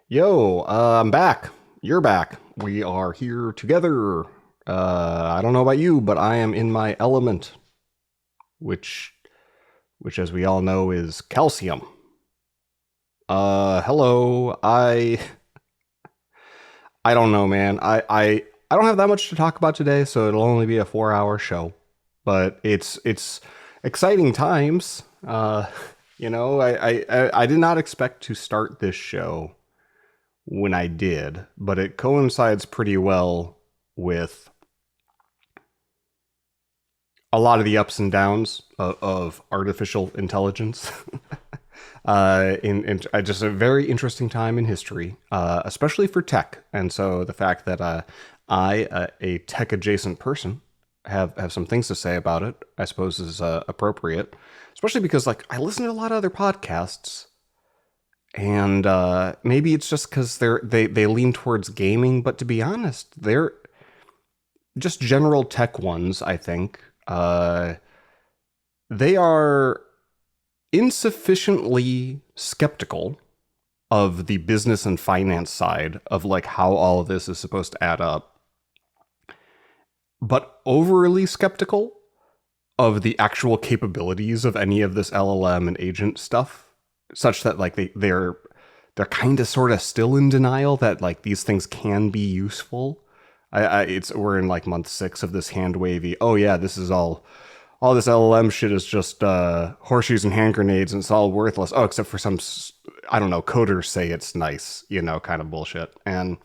Yo, I'm back. You're back. We are here together. I don't know about you, but I am in my element, which, which, as we all know, is calcium. Hello. I don't know, man. I don't have that much to talk about today, so it'll only be a 4-hour show. But it's exciting times. I did not expect to start this show when I did, but it coincides pretty well with a lot of the ups and downs of artificial intelligence. In just a very interesting time in history, especially for tech. And so the fact that a tech adjacent person, have some things to say about it, I suppose is appropriate. Especially because like I listen to a lot of other podcasts, and maybe it's just because they lean towards gaming. But to be honest, they're just general tech ones. I think they are insufficiently skeptical of the business and finance side of like how all of this is supposed to add up, but overly skeptical of the actual capabilities of any of this LLM and agent stuff, such that like they're kind of sort of still in denial that like these things can be useful. It's we're in like month 6 of this hand wavy. Oh yeah, this is all this LLM shit is just horseshoes and hand grenades, and it's all worthless. Oh, except for some, I don't know, coders say it's nice, kind of bullshit. And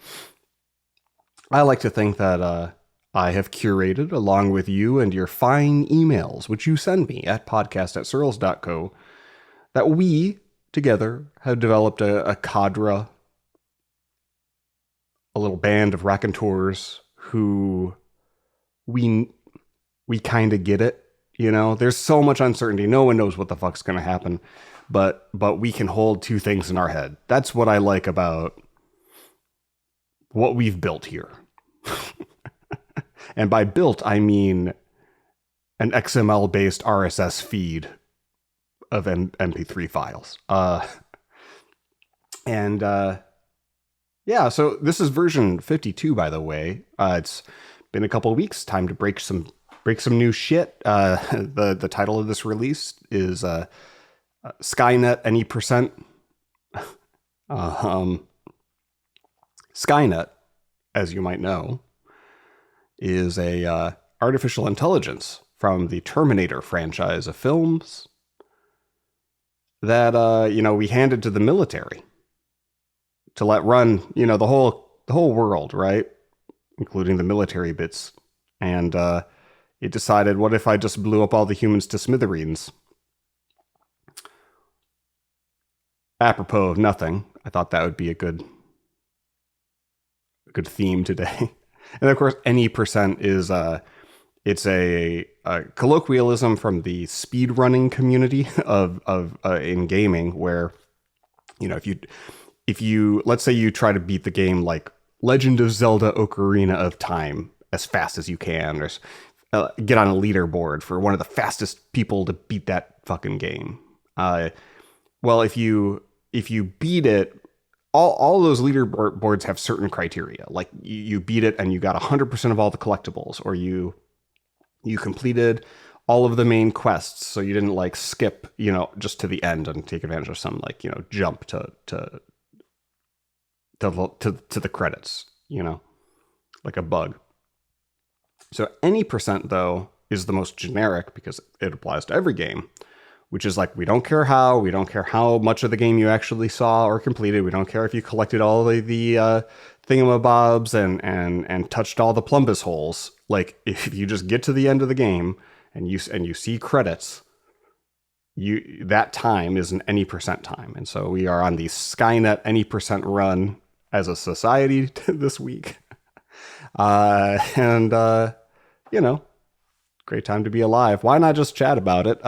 I like to think that I have curated, along with you and your fine emails, which you send me at podcast@searls.co, that we together have developed a cadre, a little band of raconteurs who we we kind of get it. There's so much uncertainty. No one knows what the fuck's going to happen, but we can hold two things in our head. That's what I like about what we've built here. And by built, I mean an XML based RSS feed of MP3 files. And yeah, so this is version 52, by the way. It's been a couple of weeks. Time to break some new shit. The title of this release is Skynet any percent. Skynet, as you might know, is a artificial intelligence from the Terminator franchise of films that we handed to the military to let run the whole world, right, including the military bits. And it decided, what if I just blew up all the humans to smithereens? Apropos of nothing, I thought that would be a good theme today. And of course, any percent is it's a colloquialism from the speedrunning community of in gaming, where if you let's say you try to beat the game like Legend of Zelda Ocarina of Time as fast as you can, or get on a leaderboard for one of the fastest people to beat that fucking game. Well, if you beat it, all those leaderboards have certain criteria. Like you beat it and you got 100% of all the collectibles, or you completed all of the main quests, so you didn't like skip, just to the end and take advantage of some like jump to the credits, like a bug. So any percent though is the most generic because it applies to every game, which is like, we don't care how much of the game you actually saw or completed. We don't care if you collected all the thingamabobs and touched all the plumbus holes. Like, if you just get to the end of the game and you see credits, that time is an any percent time. And so we are on the Skynet any percent run as a society this week. Great time to be alive. Why not just chat about it?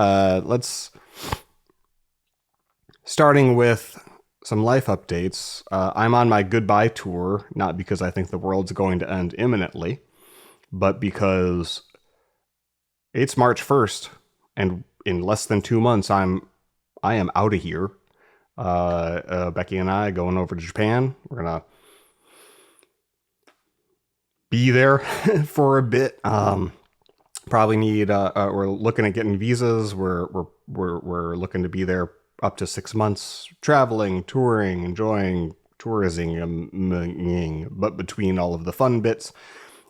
Starting with some life updates. I'm on my goodbye tour, not because I think the world's going to end imminently, but because it's March 1st, and in less than 2 months, I am out of here. Becky and I going over to Japan. We're gonna be there for a bit. Probably need. We're looking at getting visas. We're looking to be there up to 6 months, traveling, touring, enjoying tourism. But between all of the fun bits,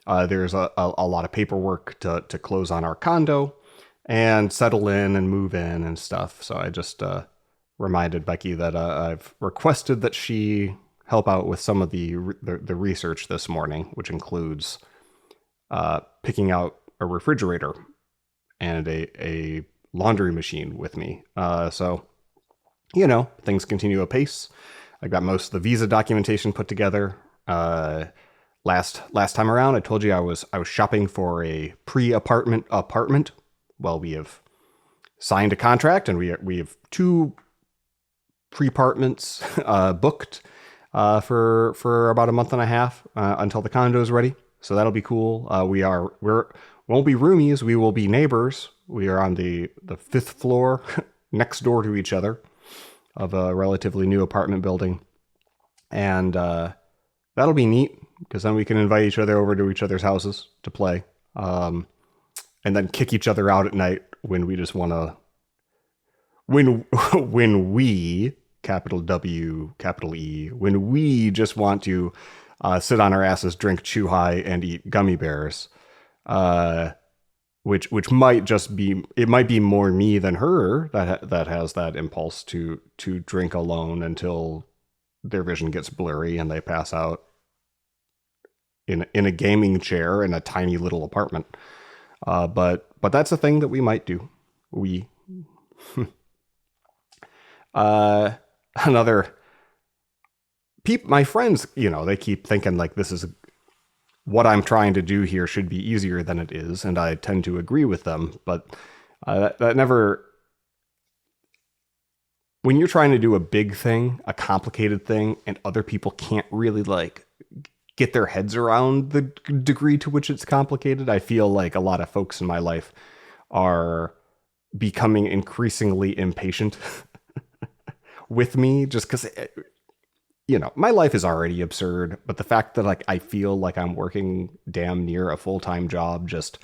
there's a lot of paperwork to close on our condo and settle in and move in and stuff. So I just reminded Becky that I've requested that she help out with some of the research this morning, which includes picking out a refrigerator and a laundry machine with me. So, things continue apace. I got most of the visa documentation put together. Last time around, I told you I was shopping for a apartment. Well, we have signed a contract, and we have 2 pre-apartments booked for about a month and a half until the condo is ready. So that'll be cool. We won't be roomies. We will be neighbors. We are on the 5th floor next door to each other of a relatively new apartment building. And that'll be neat because then we can invite each other over to each other's houses to play. And then kick each other out at night when we just want to, when we, capital W, capital E, when we just want to sit on our asses, drink Chew High, and eat gummy bears. Which might just be, it might be more me than her that has that impulse to drink alone until their vision gets blurry and they pass out in a gaming chair in a tiny little apartment. But that's a thing that we might do. My friends, they keep thinking like this is what I'm trying to do here should be easier than it is, and I tend to agree with them. But that never. When you're trying to do a big thing, a complicated thing, and other people can't really get their heads around the degree to which it's complicated, I feel like a lot of folks in my life are becoming increasingly impatient with me, just because my life is already absurd, but the fact that I feel like I'm working damn near a full-time job, just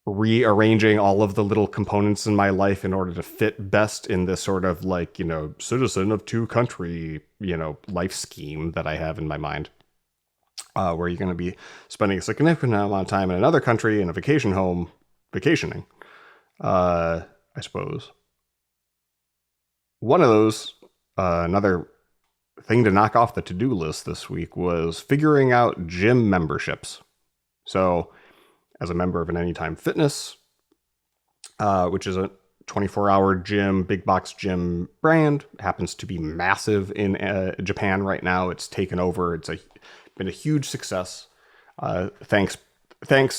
rearranging all of the little components in my life in order to fit best in this sort of citizen of 2 country, life scheme that I have in my mind, where you're going to be spending a significant amount of time in another country in a vacation home, vacationing, I suppose. One of those, another thing to knock off the to-do list this week was figuring out gym memberships. So, as a member of an Anytime Fitness, which is a 24-hour gym, big box gym brand, happens to be massive in Japan right now. It's taken over. It's been a huge success. Thanks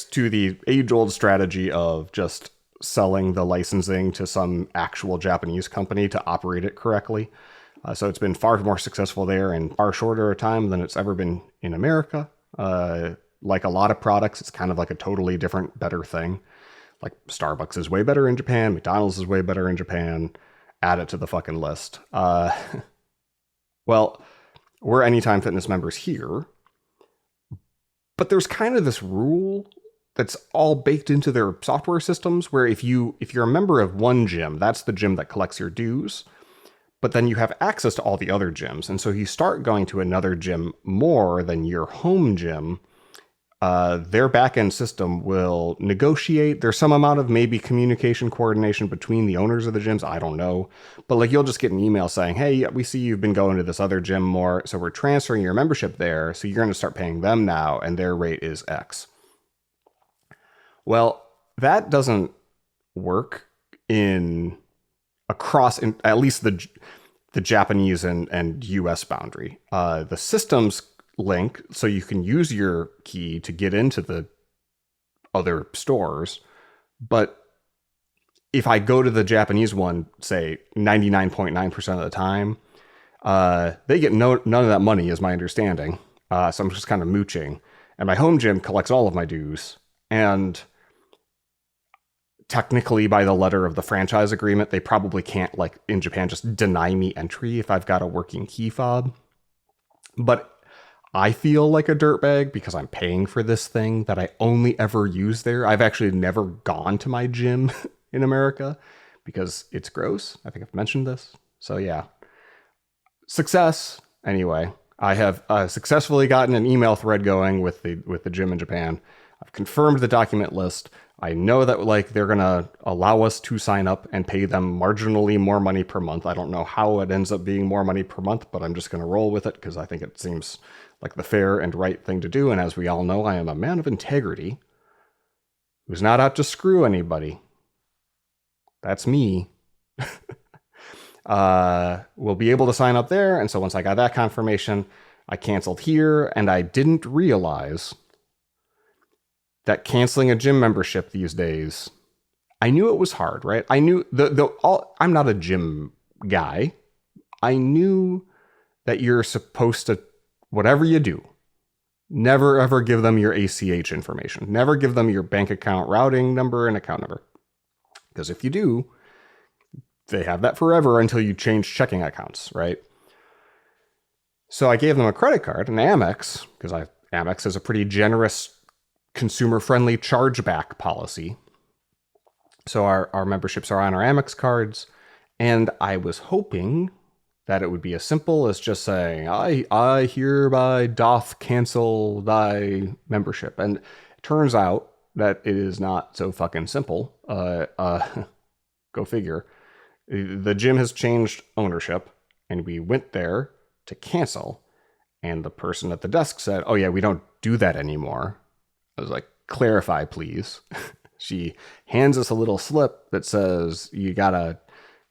to the age-old strategy of just selling the licensing to some actual Japanese company to operate it correctly. So it's been far more successful there in far shorter a time than it's ever been in America. Like a lot of products, it's kind of like a totally different, better thing. Like Starbucks is way better in Japan. McDonald's is way better in Japan. Add it to the fucking list. Well, we're Anytime Fitness members here. But there's kind of this rule that's all baked into their software systems where if you're a member of one gym, that's the gym that collects your dues. But then you have access to all the other gyms. And so you start going to another gym more than your home gym. Their back-end system will negotiate. There's some amount of maybe communication coordination between the owners of the gyms. I don't know. But you'll just get an email saying, hey, we see you've been going to this other gym more. So we're transferring your membership there. So you're going to start paying them now. And their rate is X. Well, that doesn't work across at least the Japanese and US boundary. The systems link, so you can use your key to get into the other stores. But if I go to the Japanese one, say 99.9% of the time, they get none of that money, is my understanding. So I'm just kind of mooching. And my home gym collects all of my dues. And technically by the letter of the franchise agreement, they probably can't, like in Japan, just deny me entry if I've got a working key fob. But I feel like a dirtbag because I'm paying for this thing that I only ever use there. I've actually never gone to my gym in America because it's gross. I think I've mentioned this. So yeah, success. Anyway, I have successfully gotten an email thread going with the gym in Japan. I've confirmed the document list. I know that like they're gonna allow us to sign up and pay them marginally more money per month. I don't know how it ends up being more money per month, but I'm just gonna roll with it because I think it seems like the fair and right thing to do. And as we all know, I am a man of integrity who's not out to screw anybody. That's me. We'll be able to sign up there. And so once I got that confirmation, I canceled here, and I didn't realize that canceling a gym membership these days, I knew it was hard, right? I knew I'm not a gym guy. I knew that you're supposed to, whatever you do, never ever give them your ACH information. Never give them your bank account routing number and account number. Because if you do, they have that forever until you change checking accounts, right? So I gave them a credit card, an Amex, because Amex is a pretty generous, consumer-friendly chargeback policy. So our memberships are on our Amex cards, and I was hoping that it would be as simple as just saying, I hereby doth cancel thy membership. And it turns out that it is not so fucking simple. Go figure. The gym has changed ownership, and we went there to cancel, and the person at the desk said, oh yeah, we don't do that anymore. I was like, clarify, please. She hands us a little slip that says, you gotta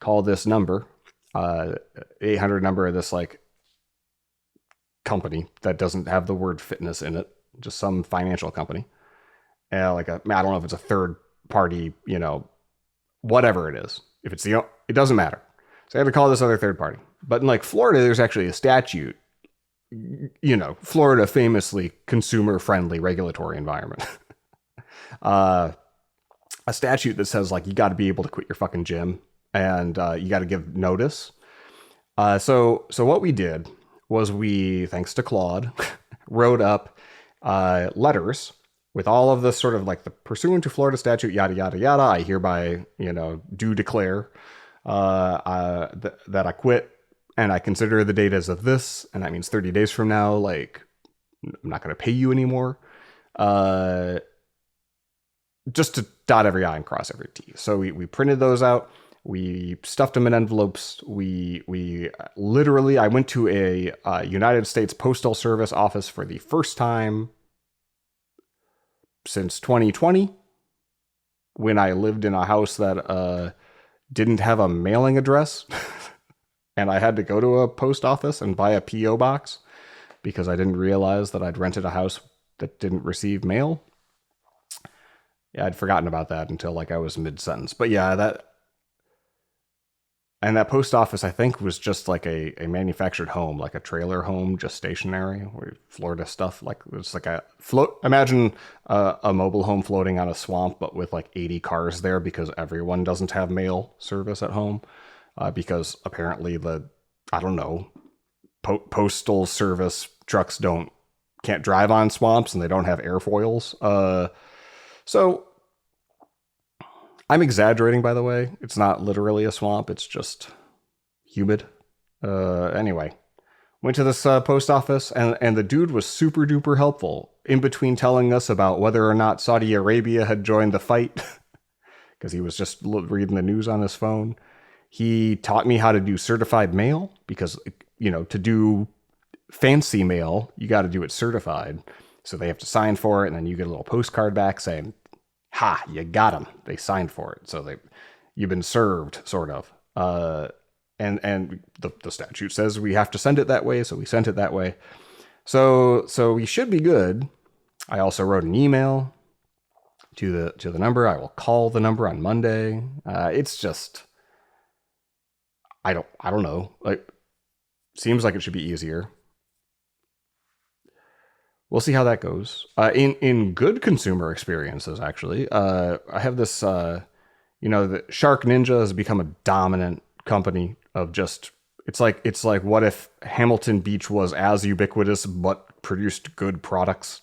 call this number, 800 number of this like company that doesn't have the word fitness in it, just some financial company. I don't know if it's a third party, whatever it is. If it's it doesn't matter. So I have to call this other third party. But in like Florida, there's actually a statute. Florida famously consumer-friendly regulatory environment. A statute that says like you got to be able to quit your fucking gym and you got to give notice. So what we did was we, thanks to Claude, wrote up letters with all of this sort of like the pursuant to Florida statute, yada, yada, yada. I hereby, do declare that I quit, and I consider the date as of this, and that means 30 days from now, like, I'm not going to pay you anymore. Just to dot every I and cross every T. So we printed those out. We stuffed them in envelopes. We literally, I went to a United States Postal Service office for the first time since 2020, when I lived in a house that didn't have a mailing address. And I had to go to a post office and buy a P.O. box because I didn't realize that I'd rented a house that didn't receive mail. Yeah, I'd forgotten about that until like I was mid-sentence. But yeah, that post office, I think, was just like a manufactured home, like a trailer home, just stationary, where Florida stuff, like it's like imagine a mobile home floating on a swamp, but with like 80 cars there because everyone doesn't have mail service at home. Because apparently postal service trucks can't drive on swamps and they don't have airfoils. So I'm exaggerating, by the way. It's not literally a swamp. It's just humid. Anyway, went to this post office and the dude was super duper helpful in between telling us about whether or not Saudi Arabia had joined the fight because he was just reading the news on his phone. He taught me how to do certified mail because, to do fancy mail, you got to do it certified. So they have to sign for it, and then you get a little postcard back saying, ha, you got them. They signed for it. So you've been served, sort of. And the statute says we have to send it that way, so we sent it that way. So we should be good. I also wrote an email to the number. I will call the number on Monday. It's just... I don't know. Like, seems like it should be easier. We'll see how that goes. In good consumer experiences, actually, I have this The Shark Ninja has become a dominant company of just, it's like what if Hamilton Beach was as ubiquitous but produced good products.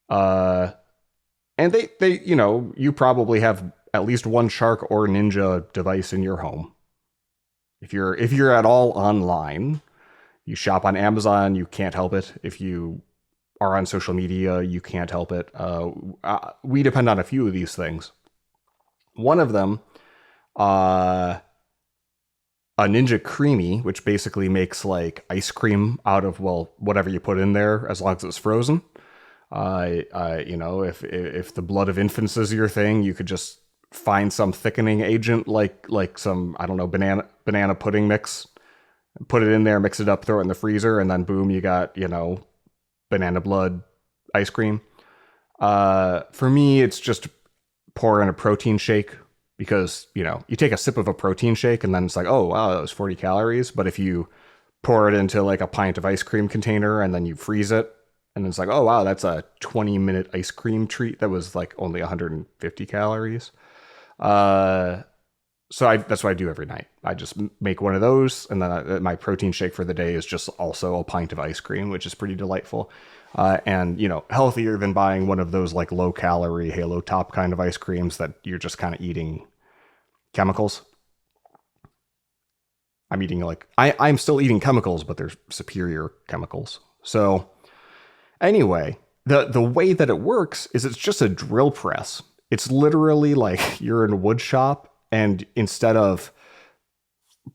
And they you probably have at least one Shark or Ninja device in your home. If you're at all online, you shop on Amazon, you can't help it. If you are on social media, you can't help it. We depend on a few of these things. One of them, a Ninja Creamy, which basically makes like ice cream out of, well, whatever you put in there, as long as it's frozen. If the blood of infants is your thing, you could just find some thickening agent like some, I don't know, banana pudding mix, put it in there, mix it up, throw it in the freezer, and then boom, you got, banana blood ice cream. For me, it's just pour in a protein shake, because, you take a sip of a protein shake and then it's like, oh, wow, that was 40 calories. But if you pour it into like a pint of ice cream container and then you freeze it, and it's like, oh, wow, that's a 20-minute ice cream treat that was like only 150 calories. So that's what I do every night. I just make one of those, and then my protein shake for the day is just also a pint of ice cream, which is pretty delightful. And healthier than buying one of those like low-calorie Halo Top kind of ice creams that you're just kind of eating chemicals. I'm still eating chemicals, but they're superior chemicals. So anyway, the way that it works is it's just a drill press. It's literally like you're in a wood shop, and instead of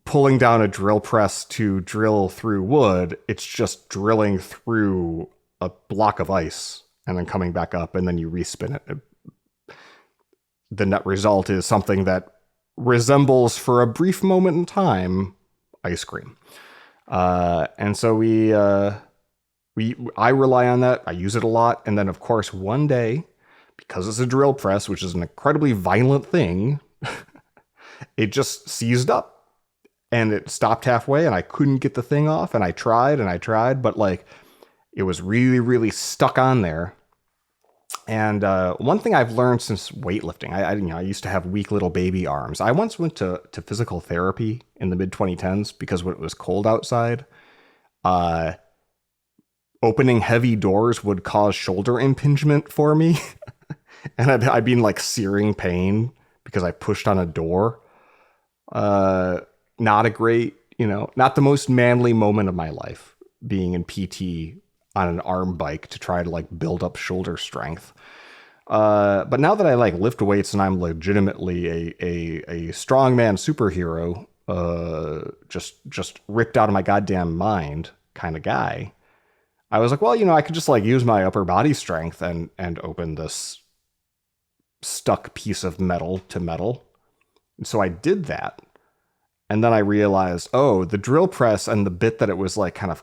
pulling down a drill press to drill through wood, it's just drilling through a block of ice and then coming back up, and then you respin it. The net result is something that resembles, for a brief moment in time, ice cream. And so I rely on that. I use it a lot. And then, of course, one day, because it's a drill press, which is an incredibly violent thing, it just seized up and it stopped halfway, and I couldn't get the thing off. And I tried, but like it was really, really stuck on there. And one thing I've learned since weightlifting, I used to have weak little baby arms. I once went to physical therapy in the mid 2010s because when it was cold outside, opening heavy doors would cause shoulder impingement for me. And I'd be in like searing pain because I pushed on a door. Not a great, not the most manly moment of my life, being in PT on an arm bike to try to like build up shoulder strength. But now that I like lift weights and I'm legitimately a strongman superhero, just ripped out of my goddamn mind kind of guy, I was like, well, I could just like use my upper body strength and open this stuck piece of metal to metal. And so I did that. And then I realized, oh, the drill press and the bit that it was like kind of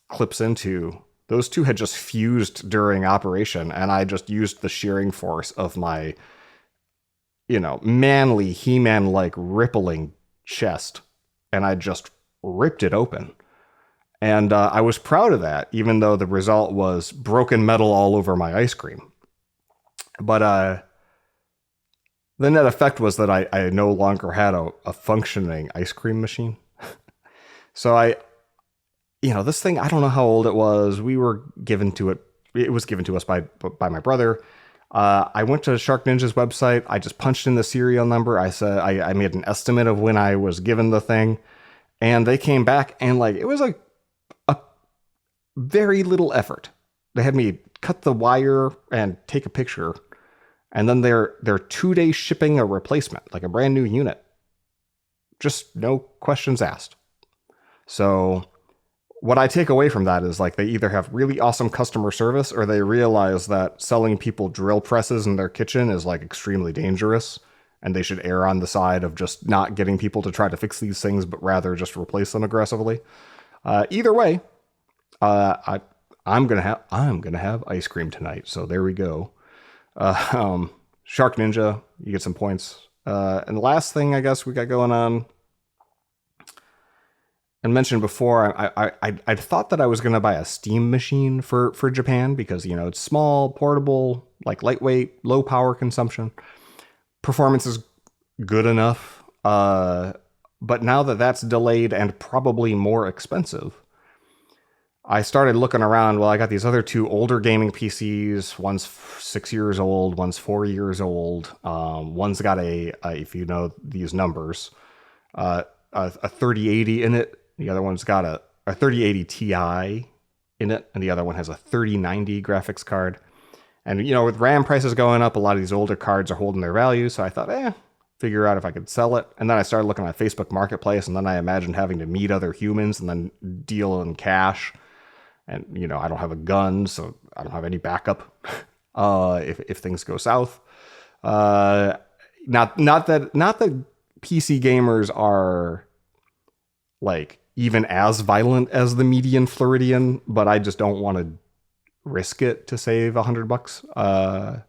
clips into, those two had just fused during operation. And I just used the shearing force of my, manly He-Man like rippling chest. And I just ripped it open. And I was proud of that, even though the result was broken metal all over my ice cream. But the net effect was that I no longer had a functioning ice cream machine. So this thing, I don't know how old it was. We were given to it. It was given to us by my brother. I went to Shark Ninja's website. I just punched in the serial number. I said, I made an estimate of when I was given the thing, and they came back, and like, it was like a very little effort. They had me cut the wire and take a picture, and then they're 2-day shipping a replacement, like a brand new unit. Just no questions asked. So what I take away from that is like they either have really awesome customer service, or they realize that selling people drill presses in their kitchen is like extremely dangerous, and they should err on the side of just not getting people to try to fix these things, but rather just replace them aggressively. Either way, I'm gonna have ice cream tonight. So there we go. Shark Ninja, you get some points. And the last thing I guess we got going on, and mentioned before, I thought that I was going to buy a steam machine for Japan because, it's small, portable, like lightweight, low power consumption. performance is good enough. But now that that's delayed and probably more expensive, I started looking around. Well, I got these other two older gaming PCs. One's 6 years old, one's 4 years old. One's got if you know these numbers, a 3080 in it. The other one's got a 3080 Ti in it, and the other one has a 3090 graphics card. And, with RAM prices going up, a lot of these older cards are holding their value. So I thought, figure out if I could sell it. And then I started looking at Facebook Marketplace, and then I imagined having to meet other humans and then deal in cash. And, I don't have a gun, so I don't have any backup if things go south. Not that PC gamers are like even as violent as the median Floridian, but I just don't want to risk it to save $100.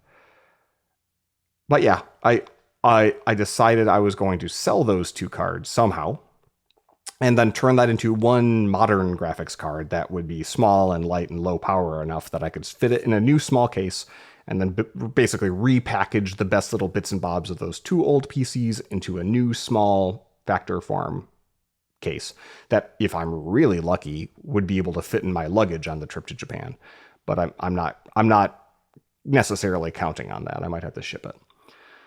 But yeah, I decided I was going to sell those two cards somehow, and then turn that into one modern graphics card that would be small and light and low power enough that I could fit it in a new small case, and then basically repackage the best little bits and bobs of those two old PCs into a new small factor form case that, if I'm really lucky, would be able to fit in my luggage on the trip to Japan. But I'm not necessarily counting on that. I might have to ship it.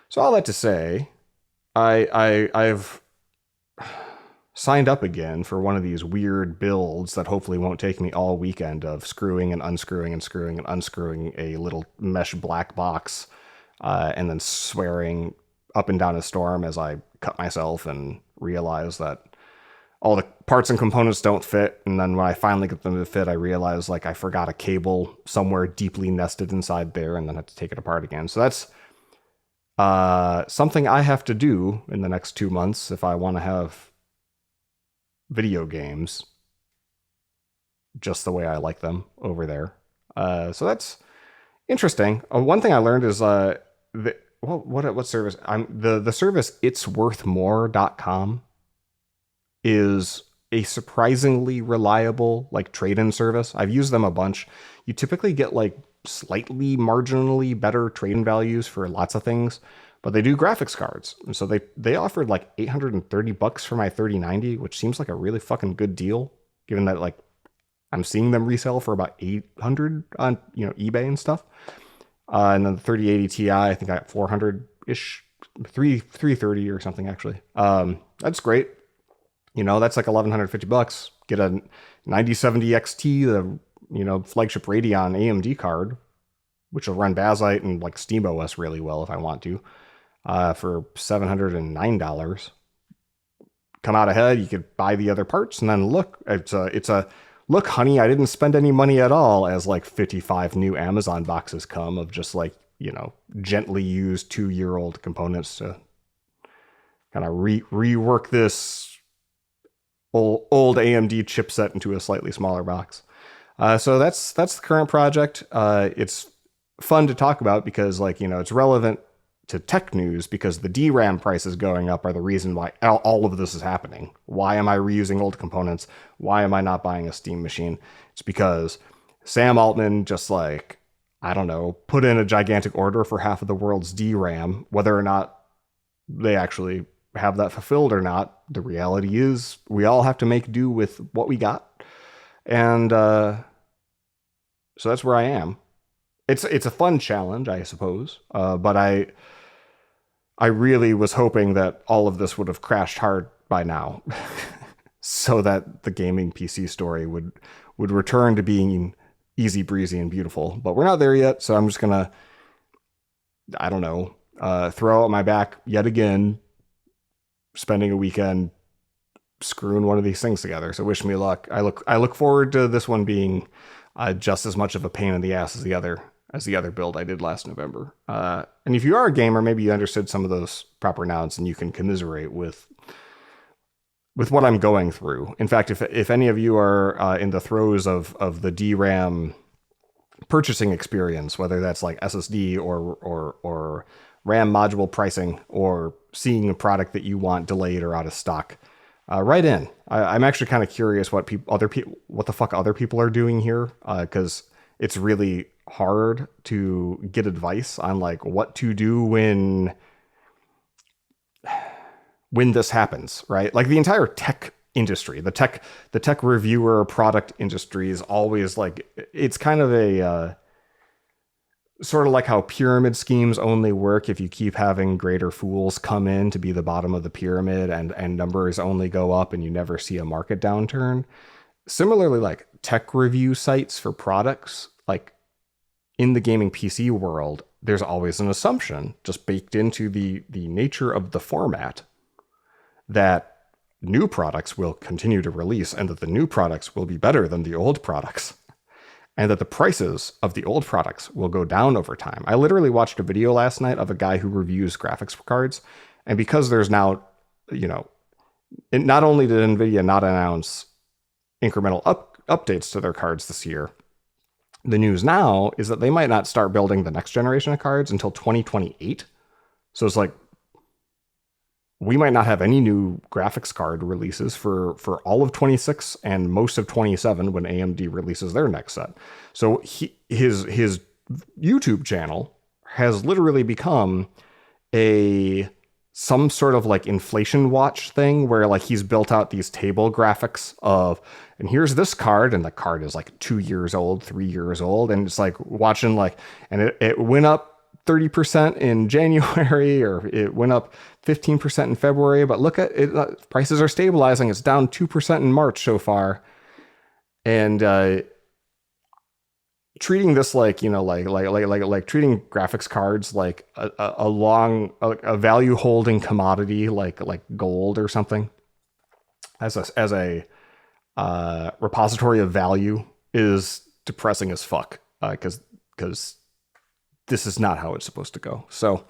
So all that to say, I've signed up again for one of these weird builds that hopefully won't take me all weekend of screwing and unscrewing and screwing and unscrewing a little mesh black box, and then swearing up and down a storm as I cut myself and realize that all the parts and components don't fit. And then when I finally get them to fit, I realize I forgot a cable somewhere deeply nested inside there, and then have to take it apart again. So that's something I have to do in the next 2 months if I want to have video games just the way I like them over there. So that's interesting. One thing I learned is what service? The service itsworthmore.com is a surprisingly reliable trade-in service. I've used them a bunch. You typically get slightly marginally better trade-in values for lots of things, but they do graphics cards. And so they offered $830 for my 3090, which seems like a really fucking good deal, given that I'm seeing them resell for about $800 on eBay and stuff. And then the 3080 Ti, I think I got 400-ish, 330 or something actually. That's great. That's $1,150. Get a 9070 XT, the flagship Radeon AMD card, which will run Bazzite and SteamOS really well if I want to, for $709. Come out ahead. You could buy the other parts, and then look, it's a look, honey, I didn't spend any money at all, as 55 new Amazon boxes come of just gently used 2-year-old components to kind of rework this old AMD chipset into a slightly smaller box. So that's the current project. It's fun to talk about because it's relevant to tech news, because the DRAM prices going up are the reason why all of this is happening. Why am I reusing old components? Why am I not buying a Steam machine? It's because Sam Altman just put in a gigantic order for half of the world's DRAM. Whether or not they actually have that fulfilled or not, the reality is we all have to make do with what we got. And so that's where I am. It's a fun challenge, I suppose. But I really was hoping that all of this would have crashed hard by now so that the gaming PC story would return to being easy breezy and beautiful. But we're not there yet. So I'm just going to, throw out my back yet again, spending a weekend screwing one of these things together. So wish me luck. I look forward to this one being just as much of a pain in the ass as the other build I did last November. And if you are a gamer, maybe you understood some of those proper nouns and you can commiserate with what I'm going through. In fact, if any of you are in the throes of the DRAM purchasing experience, whether that's SSD or RAM module pricing, or seeing a product that you want delayed or out of stock, write in. I'm actually kind of curious what the fuck other people are doing here, because it's really hard to get advice on what to do when when this happens, right? Like the entire tech industry, the tech reviewer product industry is always like, it's kind of a sort of like how pyramid schemes only work if you keep having greater fools come in to be the bottom of the pyramid, and numbers only go up and you never see a market downturn. Similarly, like tech review sites for products, like in the gaming PC world, there's always an assumption just baked into the nature of the format that new products will continue to release and that the new products will be better than the old products and that the prices of the old products will go down over time. I literally watched a video last night of a guy who reviews graphics cards. And because there's now, not only did NVIDIA not announce incremental updates to their cards this year, the news now is that they might not start building the next generation of cards until 2028. So it's like, we might not have any new graphics card releases for all of 26 and most of 27 when AMD releases their next set. So his YouTube channel has literally become some sort of like inflation watch thing where like he's built out these table graphics of, and here's this card, and the card is like 2 years old, 3 years old, and it's like watching like, and it went up 30% in January, or it went up 15% in February, but look at it, prices are stabilizing. It's down 2% in March so far. And treating this like, like treating graphics cards like a value holding commodity, like gold or something, as a repository of value is depressing as fuck. Because this is not how it's supposed to go. So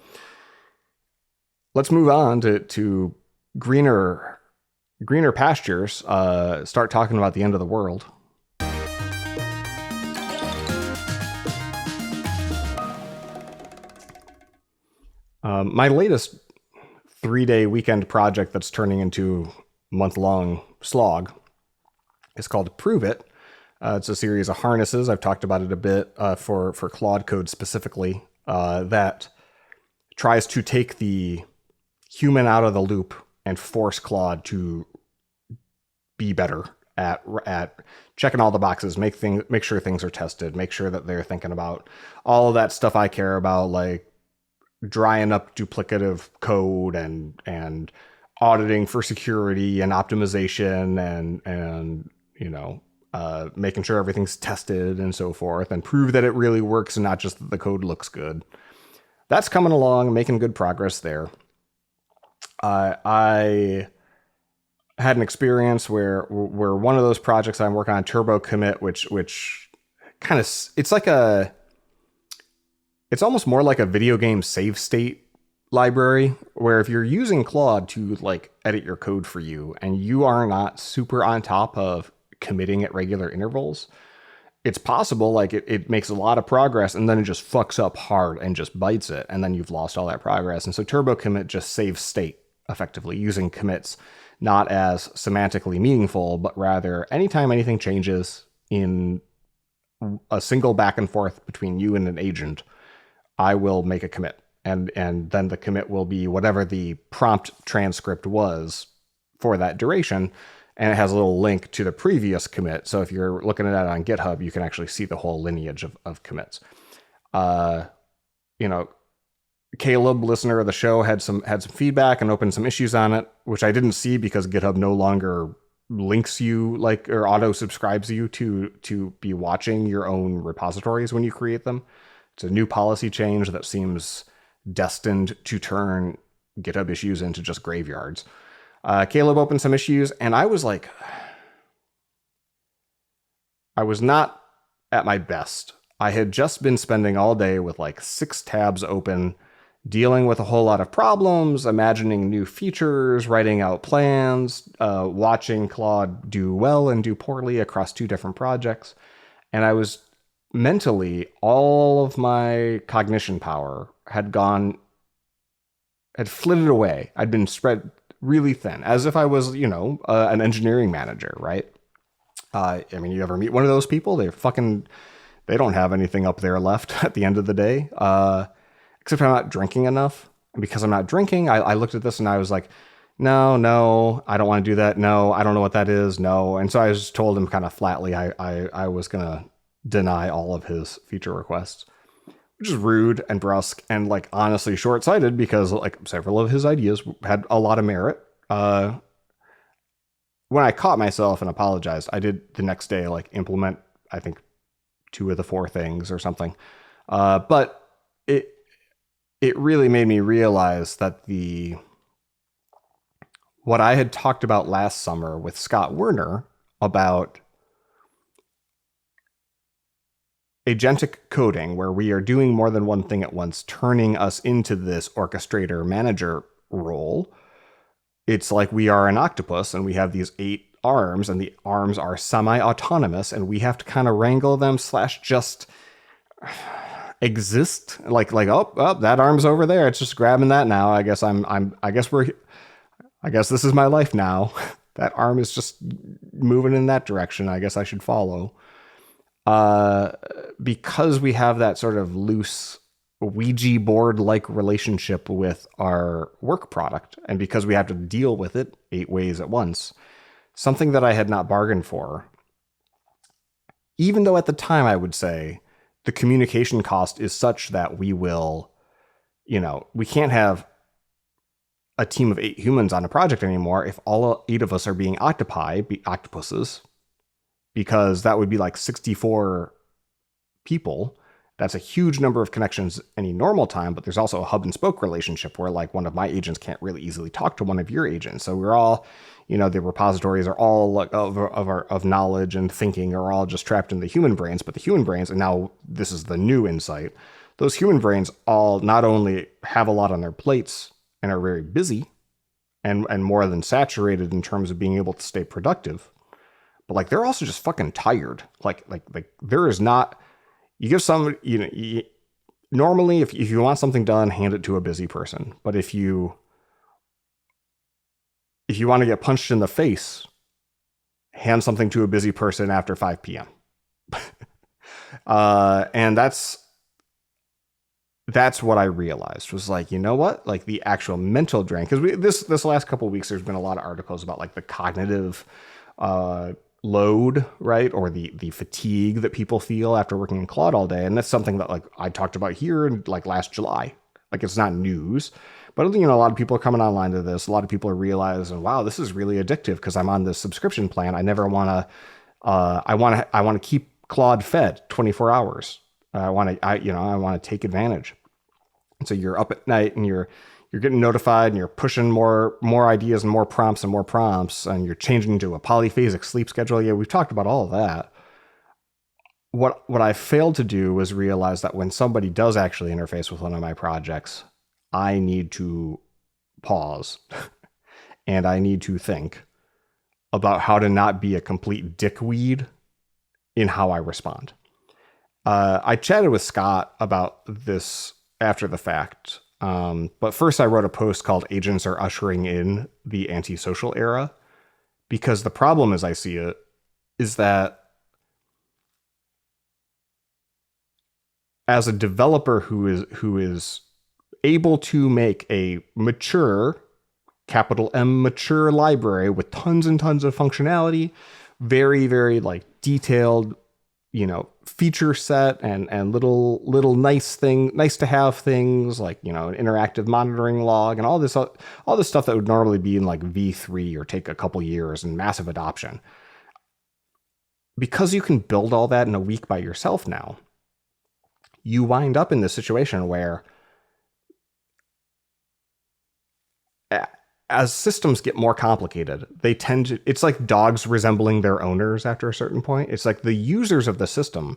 let's move on to greener pastures. Start talking about the end of the world. My latest 3-day weekend project that's turning into month-long slog is called Prove It. It's a series of harnesses. I've talked about it a bit for Claude Code specifically, that tries to take the human out of the loop and force Claude to be better at checking all the boxes, make sure things are tested, make sure that they're thinking about all of that stuff I care about, like drying up duplicative code and auditing for security and optimization and making sure everything's tested and so forth, and prove that it really works and not just that the code looks good. That's coming along, making good progress there. I had an experience where one of those projects I'm working on, Turbo Commit, which kind of, it's almost more like a video game save state library, where if you're using Claude to like edit your code for you and you are not super on top of committing at regular intervals, it's possible like it makes a lot of progress and then it just fucks up hard and just bites it, and then you've lost all that progress. And so Turbo Commit just saves state effectively, using commits not as semantically meaningful, but rather anytime anything changes in a single back and forth between you and an agent, I will make a commit. And then the commit will be whatever the prompt transcript was for that duration. And it has a little link to the previous commit. So if you're looking at it on GitHub, you can actually see the whole lineage of commits. Caleb, listener of the show, had some feedback and opened some issues on it, which I didn't see because GitHub no longer links you or auto subscribes you to be watching your own repositories when you create them. It's a new policy change that seems destined to turn GitHub issues into just graveyards. Caleb opened some issues, and I was like, I was not at my best. I had just been spending all day with like 6 tabs open, dealing with a whole lot of problems, imagining new features, writing out plans, watching Claude do well and do poorly across 2 different projects. And I was mentally, all of my cognition power had flitted away. I'd been spread really thin, as if I was, an engineering manager, right? You ever meet one of those people? They don't have anything up there left at the end of the day. Except I'm not drinking enough. And because I'm not drinking, I looked at this and I was like, no, I don't want to do that. No, I don't know what that is. No. And so I just told him kind of flatly I was going to deny all of his feature requests, which is rude and brusque and like honestly short-sighted because like several of his ideas had a lot of merit. When I caught myself and apologized, I did the next day like implement, I think, 2 of the 4 things or something. But it really made me realize that what I had talked about last summer with Scott Werner about agentic coding, where we are doing more than one thing at once, turning us into this orchestrator manager role. It's like we are an octopus and we have these 8 arms and the arms are semi-autonomous and we have to kind of wrangle them / just exist like oh, that arm's over there, it's just grabbing that now. I guess I guess this is my life now. That arm is just moving in that direction. I guess I should follow. Because we have that sort of loose Ouija board-like relationship with our work product, and because we have to deal with it 8 ways at once, something that I had not bargained for, even though at the time I would say the communication cost is such that we will, we can't have a team of 8 humans on a project anymore if all 8 of us are being octopuses, because that would be like 64 people. That's a huge number of connections any normal time, but there's also a hub and spoke relationship where like one of my agents can't really easily talk to one of your agents. So we're all, the repositories are all like of knowledge and thinking are all just trapped in the human brains, but the human brains, and now this is the new insight, those human brains all not only have a lot on their plates and are very busy and more than saturated in terms of being able to stay productive, but like they're also just fucking tired. Like there is not, you give some, normally if you want something done, hand it to a busy person. But if you want to get punched in the face, hand something to a busy person after 5 p.m. And that's what I realized was like, you know what? Like the actual mental drain, because this last couple of weeks, there's been a lot of articles about like the cognitive load, right? Or the fatigue that people feel after working in Claude all day. And that's something that like I talked about here in like last July. Like it's not news, but a lot of people are coming online to this. A lot of people are realizing, wow, this is really addictive because I'm on this subscription plan. I never want to, I want to keep Claude fed 24 hours. I want to take advantage. And so you're up at night and you're getting notified and you're pushing more ideas and more prompts and you're changing to a polyphasic sleep schedule. Yeah, we've talked about all of that. What I failed to do was realize that when somebody does actually interface with one of my projects, I need to pause and I need to think about how to not be a complete dickweed in how I respond. I chatted with Scott about this after the fact. But first I wrote a post called Agents Are Ushering in the Antisocial Era, because the problem as I see it is that as a developer who is able to make a mature, capital M mature library with tons and tons of functionality, very, very like detailed, feature set and little nice to have things like, an interactive monitoring log and all this stuff that would normally be in like V3 or take a couple years and massive adoption. Because you can build all that in a week by yourself now, you wind up in this situation where as systems get more complicated, it's like dogs resembling their owners after a certain point. It's like the users of the system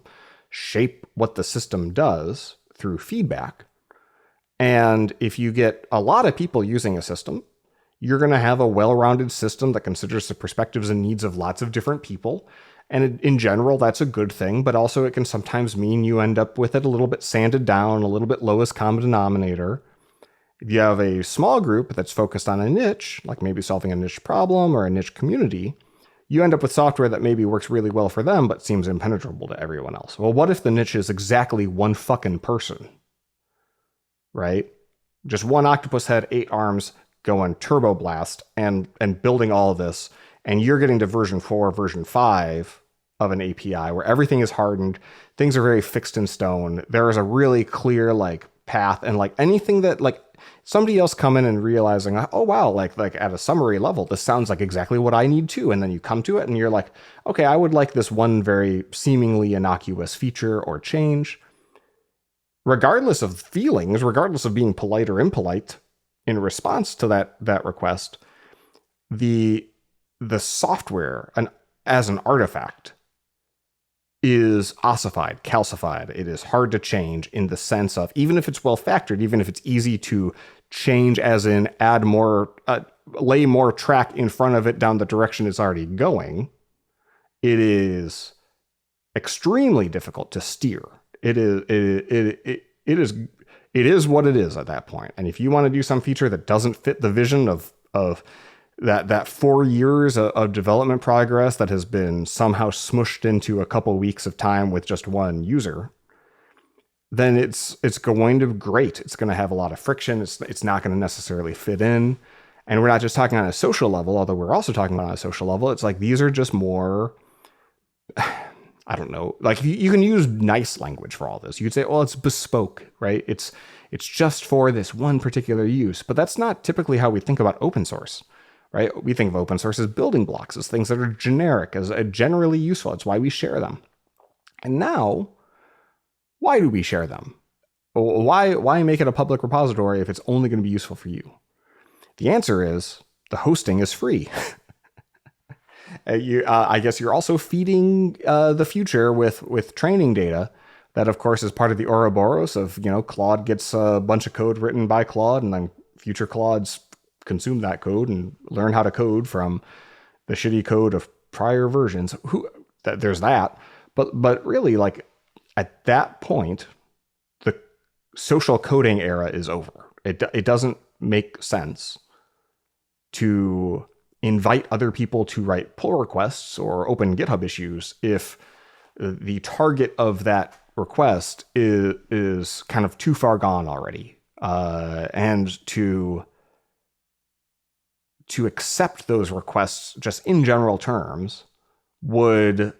shape what the system does through feedback. And if you get a lot of people using a system, you're going to have a well-rounded system that considers the perspectives and needs of lots of different people. And in general, that's a good thing, but also it can sometimes mean you end up with it a little bit sanded down, a little bit lowest common denominator. If you have a small group that's focused on a niche, like maybe solving a niche problem or a niche community, you end up with software that maybe works really well for them, but seems impenetrable to everyone else. Well, what if the niche is exactly one fucking person, right? Just one octopus head, 8 arms, going turbo blast and building all of this, and you're getting to version 4, version 5 of an API where everything is hardened, things are very fixed in stone. There is a really clear like path, and like anything that like somebody else come in and realizing, oh wow, like at a summary level, this sounds like exactly what I need too. And then you come to it and you're like, okay, I would like this one very seemingly innocuous feature or change. Regardless of feelings, regardless of being polite or impolite in response to that request, the software as an artifact is ossified, calcified. It is hard to change in the sense of, even if it's well factored, even if it's easy to change as in add more, lay more track in front of it down the direction it's already going, it is extremely difficult to steer. It is what it is at that point. And if you want to do some feature that doesn't fit the vision of that 4 years of development progress that has been somehow smushed into a couple weeks of time with just one user, then it's going to grate. It's going to have a lot of friction. It's not going to necessarily fit in. And we're not just talking on a social level, although we're also talking on a social level. It's like these are just more, I don't know, like you can use nice language for all this. You could say, well, it's bespoke, right? It's just for this one particular use. But that's not typically how we think about open source, right? We think of open source as building blocks, as things that are generic, as generally useful. It's why we share them. And now, why do we share them? Why make it a public repository if it's only going to be useful for you? The answer is the hosting is free. I guess you're also feeding the future with training data that, of course, is part of the Ouroboros of, Claude gets a bunch of code written by Claude, and then future Claudes consume that code and learn how to code from the shitty code of prior versions. There's that. But really, like, at that point, the social coding era is over. It doesn't make sense to invite other people to write pull requests or open GitHub issues if the target of that request is kind of too far gone already. And to accept those requests just in general terms would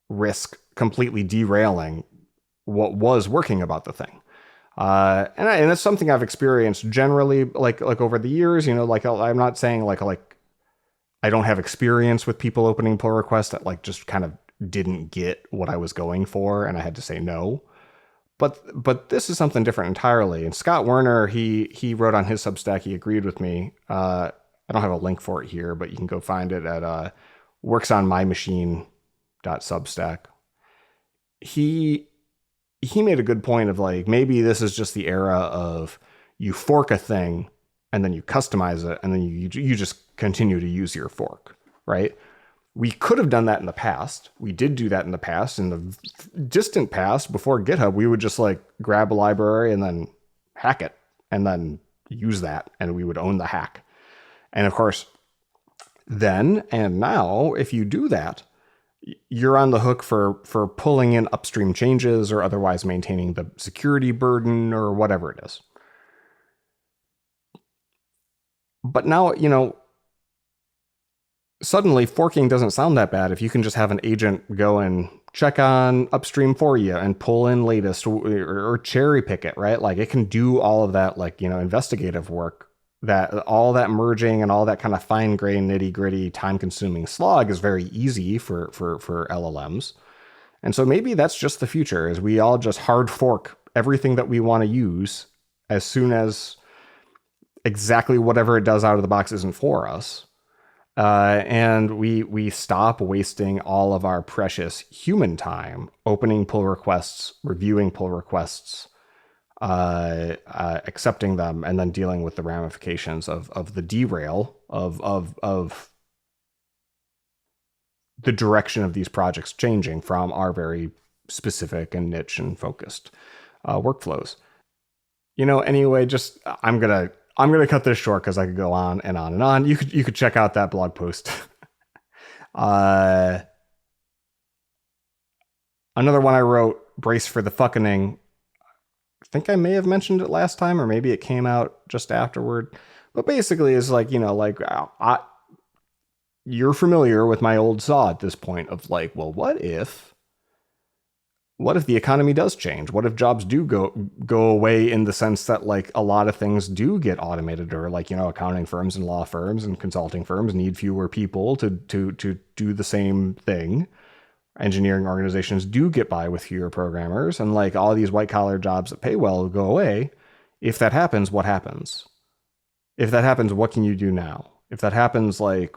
risk completely derailing what was working about the thing. And that's something I've experienced generally, like over the years, like I'm not saying like I don't have experience with people opening pull requests that like just kind of didn't get what I was going for and I had to say no. But this is something different entirely. And Scott Werner, he wrote on his Substack, he agreed with me. I don't have a link for it here, but you can go find it at worksonmymachine.substack. He made a good point of like, maybe this is just the era of you fork a thing and then you customize it and then you just continue to use your fork, right? We could have done that in the past. We did do that in the past. In the distant past, before GitHub, we would just like grab a library and then hack it and then use that, and we would own the hack. And of course, then and now, if you do that, you're on the hook for pulling in upstream changes or otherwise maintaining the security burden or whatever it is. But now, suddenly forking doesn't sound that bad if you can just have an agent go and check on upstream for you and pull in latest or cherry pick it, right? Like it can do all of that, like, investigative work, that all that merging and all that kind of fine grained nitty gritty time consuming slog is very easy for LLMs. And so maybe that's just the future, is we all just hard fork everything that we want to use as soon as exactly whatever it does out of the box isn't for us. And we stop wasting all of our precious human time opening pull requests, reviewing pull requests, accepting them, and then dealing with the ramifications of the derail of the direction of these projects changing from our very specific and niche and focused workflows. Anyway, just I'm gonna cut this short because I could go on and on and on. You could check out that blog post. Another one I wrote, Brace for the Fucking. I think I may have mentioned it last time, or maybe it came out just afterward. But basically, it's like, like you're familiar with my old saw at this point of like, well, what if the economy does change? What if jobs do go away in the sense that like a lot of things do get automated, or like, accounting firms and law firms and consulting firms need fewer people to do the same thing. Engineering organizations do get by with fewer programmers, and like all these white collar jobs that pay well go away. If that happens, what happens? If that happens, what can you do now? If that happens, like,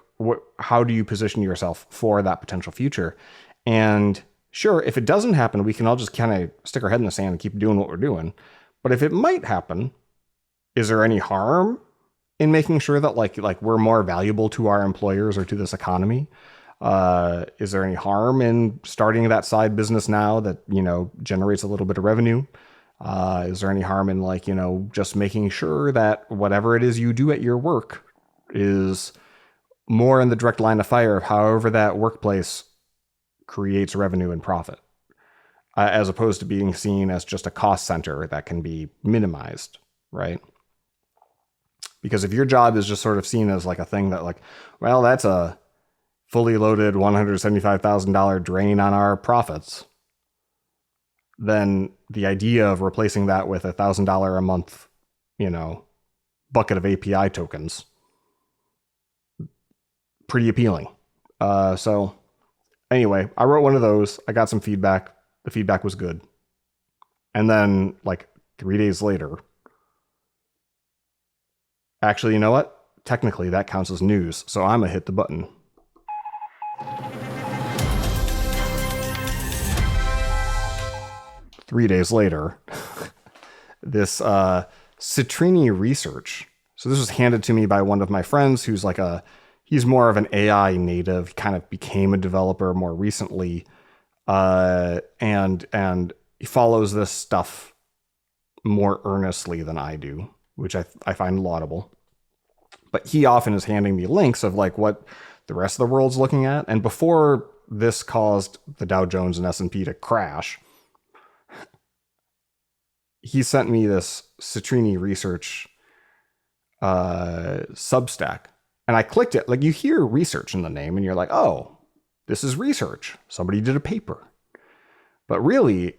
how do you position yourself for that potential future? And sure, if it doesn't happen, we can all just kind of stick our head in the sand and keep doing what we're doing. But if it might happen, is there any harm in making sure that like we're more valuable to our employers or to this economy? Is there any harm in starting that side business now that, generates a little bit of revenue? Is there any harm in like, just making sure that whatever it is you do at your work is more in the direct line of fire of however that workplace creates revenue and profit, as opposed to being seen as just a cost center that can be minimized, right? Because if your job is just sort of seen as like a thing that like, well, that's a fully loaded $175,000 drain on our profits, then the idea of replacing that with $1,000 a month, bucket of API tokens, pretty appealing. So anyway, I wrote one of those. I got some feedback. The feedback was good. And then like 3 days later, actually, you know what? Technically, that counts as news. So I'm gonna hit the button. 3 days later, this Citrini research. So this was handed to me by one of my friends who's like he's more of an AI native, kind of became a developer more recently, and he follows this stuff more earnestly than I do, which I find laudable. But he often is handing me links of like what the rest of the world's looking at. And before this caused the Dow Jones and S&P to crash, he sent me this Citrini research Substack. And I clicked it. Like, you hear research in the name and you're like, oh, this is research. Somebody did a paper. But really,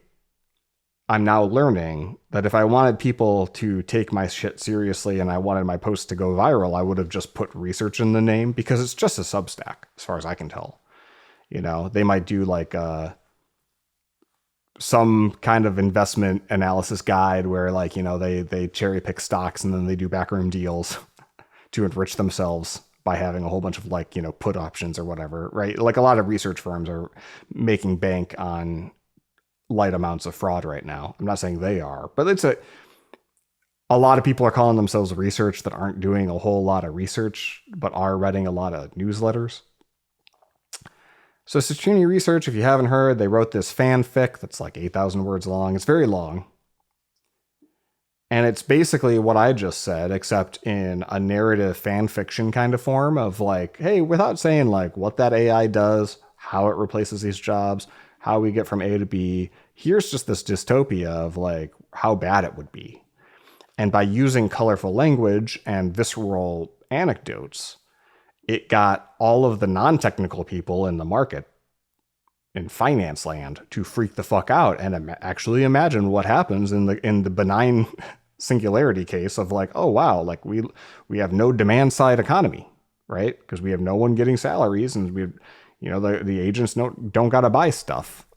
I'm now learning that if I wanted people to take my shit seriously and I wanted my posts to go viral, I would have just put research in the name, because it's just a Substack, as far as I can tell. They might do like some kind of investment analysis guide where like, they cherry pick stocks and then they do backroom deals to enrich themselves by having a whole bunch of like, put options or whatever, right? Like a lot of research firms are making bank on light amounts of fraud right now. I'm not saying they are, but it's a lot of people are calling themselves research that aren't doing a whole lot of research, but are writing a lot of newsletters. So Citrini Research, if you haven't heard, they wrote this fanfic that's like 8,000 words long. It's very long. And it's basically what I just said, except in a narrative fan fiction kind of form of like, hey, without saying like what that AI does, how it replaces these jobs, how we get from A to B, here's just this dystopia of like how bad it would be. And by using colorful language and visceral anecdotes, it got all of the non-technical people in the market in finance land to freak the fuck out and actually imagine what happens in the benign singularity case of like, oh wow, like we have no demand side economy, right? Because we have no one getting salaries, and we, the agents don't gotta buy stuff.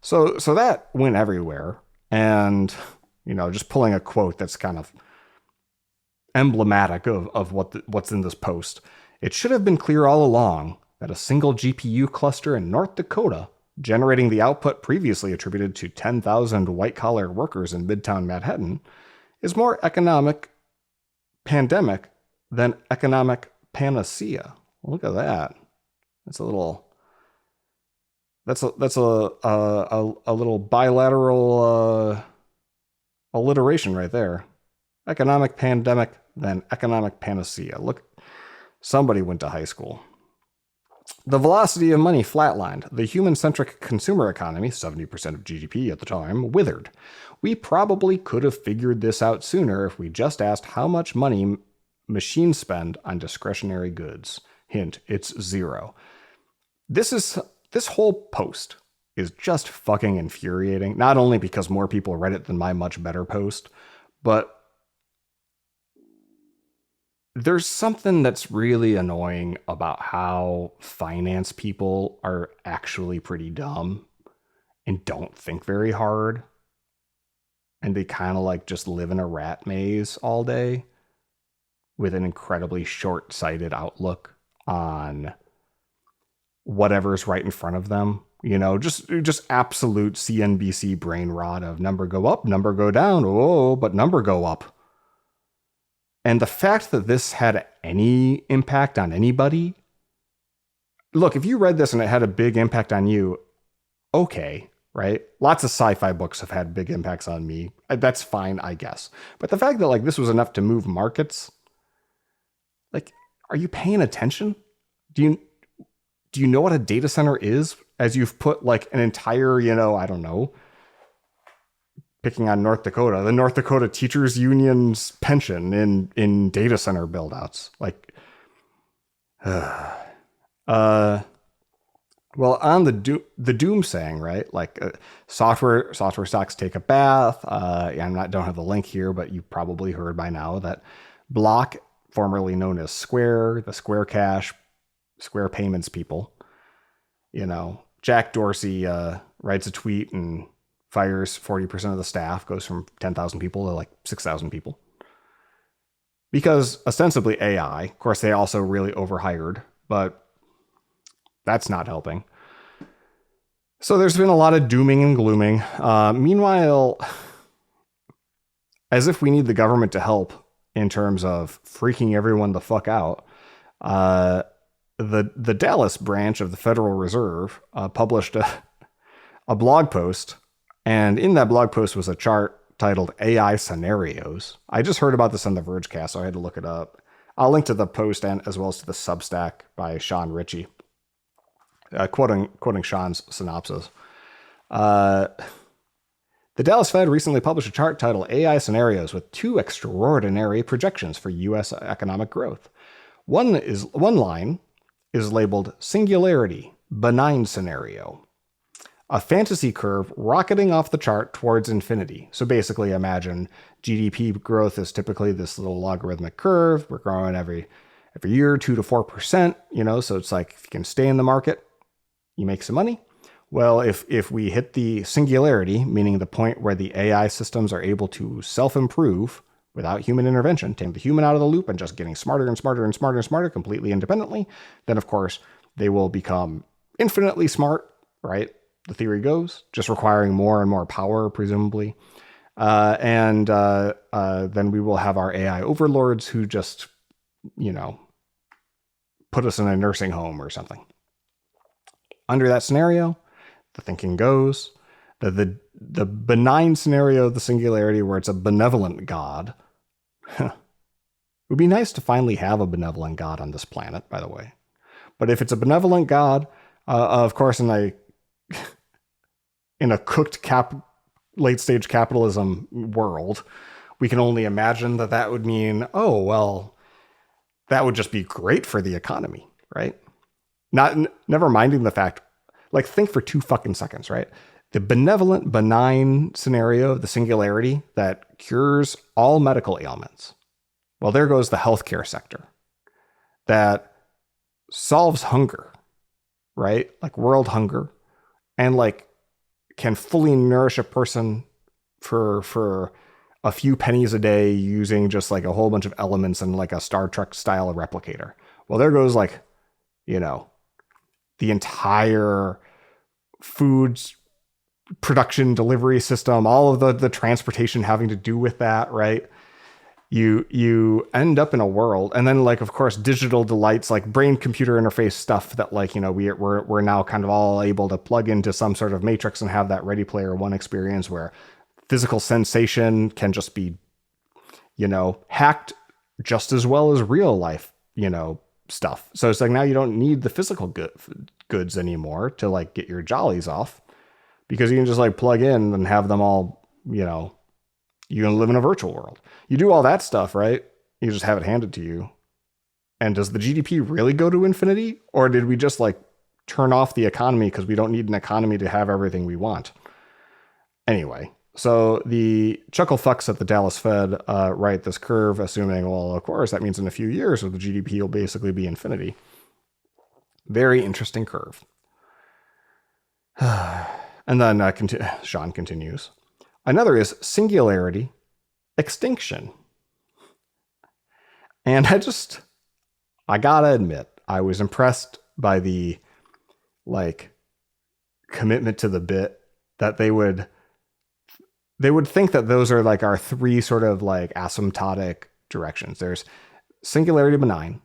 So that went everywhere, and just pulling a quote that's kind of emblematic of what's in this post. It should have been clear all along that a single GPU cluster in North Dakota, generating the output previously attributed to 10,000 white-collar workers in Midtown Manhattan, is more economic pandemic than economic panacea. Look at that. That's a little bilateral alliteration right there. Economic pandemic than economic panacea. Look, somebody went to high school. The velocity of money flatlined. The human-centric consumer economy, 70% of GDP at the time, withered. We probably could have figured this out sooner if we just asked how much money machine spend on discretionary goods. Hint, it's zero. This whole post is just fucking infuriating. Not only because more people read it than my much better post, but there's something that's really annoying about how finance people are actually pretty dumb and don't think very hard. And they kind of like just live in a rat maze all day with an incredibly short-sighted outlook on whatever's right in front of them. You know, just absolute CNBC brain rot of number go up, number go down. Oh, but number go up. And the fact that this had any impact on anybody, look, if you read this and it had a big impact on you, okay, right? Lots of sci-fi books have had big impacts on me. That's fine, I guess. But the fact that like this was enough to move markets, like, are you paying attention? Do you know what a data center is? As you've put like an entire, I don't know, picking on North Dakota, the North Dakota Teachers Union's pension in data center buildouts. Like, well, on the doomsaying, right? Like software stocks take a bath. I don't have the link here, but you probably heard by now that Block, formerly known as Square, the Square Cash, Square Payments people, Jack Dorsey writes a tweet and fires 40% of the staff, goes from 10,000 people to like 6,000 people. Because ostensibly AI, of course, they also really overhired, but that's not helping. So there's been a lot of dooming and glooming. Meanwhile, as if we need the government to help in terms of freaking everyone the fuck out, the Dallas branch of the Federal Reserve published a blog post, and in that blog post was a chart titled AI Scenarios. I just heard about this on the Vergecast, so I had to look it up. I'll link to the post and as well as to the Substack by Sean Ritchie, quoting Sean's synopsis. The Dallas Fed recently published a chart titled AI Scenarios with two extraordinary projections for U.S. economic growth. One line is labeled Singularity, Benign Scenario. A fantasy curve rocketing off the chart towards infinity. So basically imagine GDP growth is typically this little logarithmic curve. We're growing every year, 2 to 4%, so it's like if you can stay in the market, you make some money. Well, if we hit the singularity, meaning the point where the AI systems are able to self-improve without human intervention, taking the human out of the loop and just getting smarter and smarter and smarter and smarter completely independently, then of course they will become infinitely smart, right? The theory goes, just requiring more and more power, presumably. And then we will have our AI overlords who just, put us in a nursing home or something. Under that scenario, the thinking goes that the benign scenario of the singularity where it's a benevolent God. It would be nice to finally have a benevolent God on this planet, by the way. But if it's a benevolent God, of course, in a cooked late stage capitalism world, we can only imagine that would mean, oh, well, that would just be great for the economy, right? Never minding the fact, like, think for 2 fucking seconds, right? The benevolent, benign scenario, the singularity that cures all medical ailments. Well, there goes the healthcare sector that solves hunger, right? Like world hunger, and like can fully nourish a person for a few pennies a day using just like a whole bunch of elements and like a Star Trek style replicator. Well, there goes like, the entire foods production delivery system, all of the transportation having to do with that, right? You end up in a world, and then like, of course, digital delights like brain computer interface stuff that like, we're now kind of all able to plug into some sort of matrix and have that Ready Player One experience where physical sensation can just be, hacked just as well as real life, stuff. So it's like now you don't need the physical goods anymore to like get your jollies off, because you can just like plug in and have them all, you can live in a virtual world. You do all that stuff, right? You just have it handed to you. And does the GDP really go to infinity? Or did we just like turn off the economy because we don't need an economy to have everything we want? Anyway, so the chuckle fucks at the Dallas Fed write this curve, assuming, well, of course, that means in a few years the GDP will basically be infinity. Very interesting curve. And then Sean continues. Another is singularity extinction. And I gotta admit, I was impressed by the like commitment to the bit that they would think that those are like our three sort of like asymptotic directions. There's singularity benign,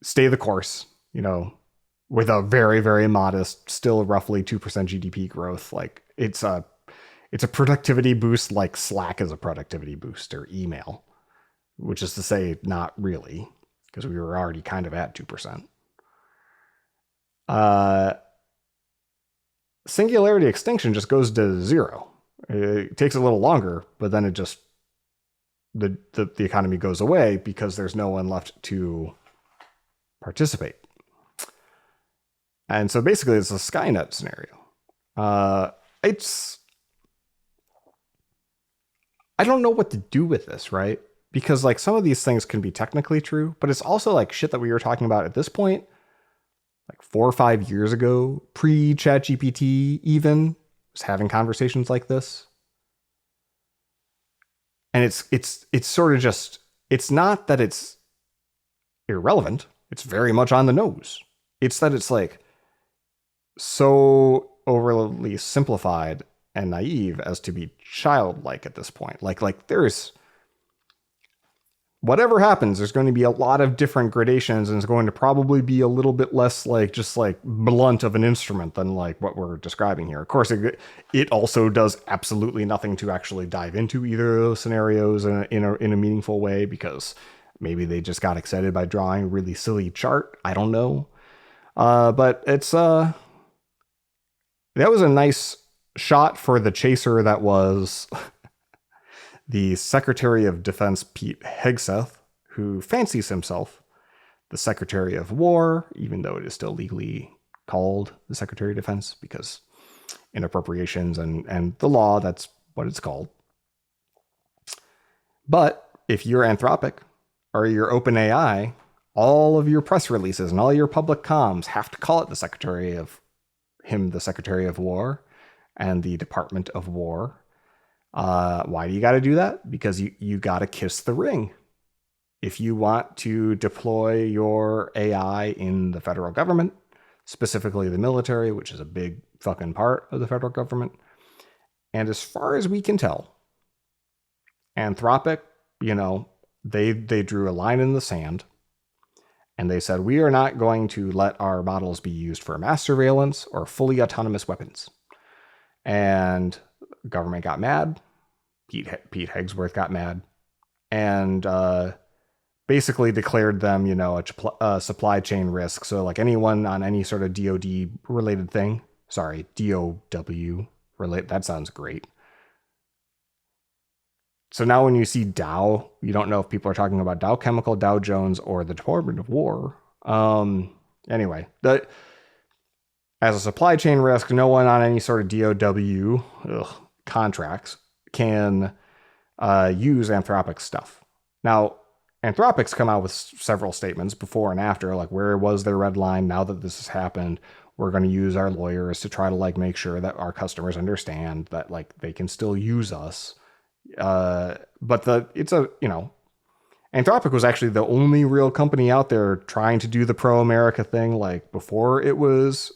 stay the course, with a very, very modest, still roughly 2% GDP growth. Like it's a productivity boost, like Slack is a productivity boost, or email, which is to say not really, because we were already kind of at 2%. Singularity extinction just goes to zero. It takes a little longer, but then it just, the economy goes away because there's no one left to participate. And so basically it's a Skynet scenario. I don't know what to do with this, right? Because like some of these things can be technically true, but it's also like shit that we were talking about at this point, like 4 or 5 years ago, pre-ChatGPT even, was having conversations like this. And it's sort of just, it's not that it's irrelevant. It's very much on the nose. It's that it's like so overly simplified and naive as to be childlike at this point. Like there's, whatever happens, there's going to be a lot of different gradations, and it's going to probably be a little bit less like just like blunt of an instrument than like what we're describing here. Of course, it also does absolutely nothing to actually dive into either of those scenarios in a meaningful way, because maybe they just got excited by drawing a really silly chart. I don't know. But it's that was a nice shot for the chaser that was the Secretary of Defense, Pete Hegseth, who fancies himself the Secretary of War, even though it is still legally called the Secretary of Defense, because in appropriations and the law, that's what it's called. But if you're Anthropic or you're OpenAI, all of your press releases and all your public comms have to call it the Secretary of War and the Department of War. Why do you got to do that? Because you got to kiss the ring. If you want to deploy your AI in the federal government, specifically the military, which is a big fucking part of the federal government. And as far as we can tell, Anthropic, they drew a line in the sand, and they said, we are not going to let our models be used for mass surveillance or fully autonomous weapons. And the government got mad. Pete Hegseth got mad, and basically declared them, a supply chain risk. So like anyone on any sort of DoD related thing, DOW related, that sounds great. So now when you see Dow, you don't know if people are talking about Dow Chemical, Dow Jones, or the Department of War. Anyway, as a supply chain risk, no one on any sort of DOW contracts can use Anthropic's stuff. Now, Anthropic's come out with several statements before and after, like where was their red line? Now that this has happened, we're going to use our lawyers to try to like make sure that our customers understand that like they can still use us. But Anthropic was actually the only real company out there trying to do the pro-America thing, like before it was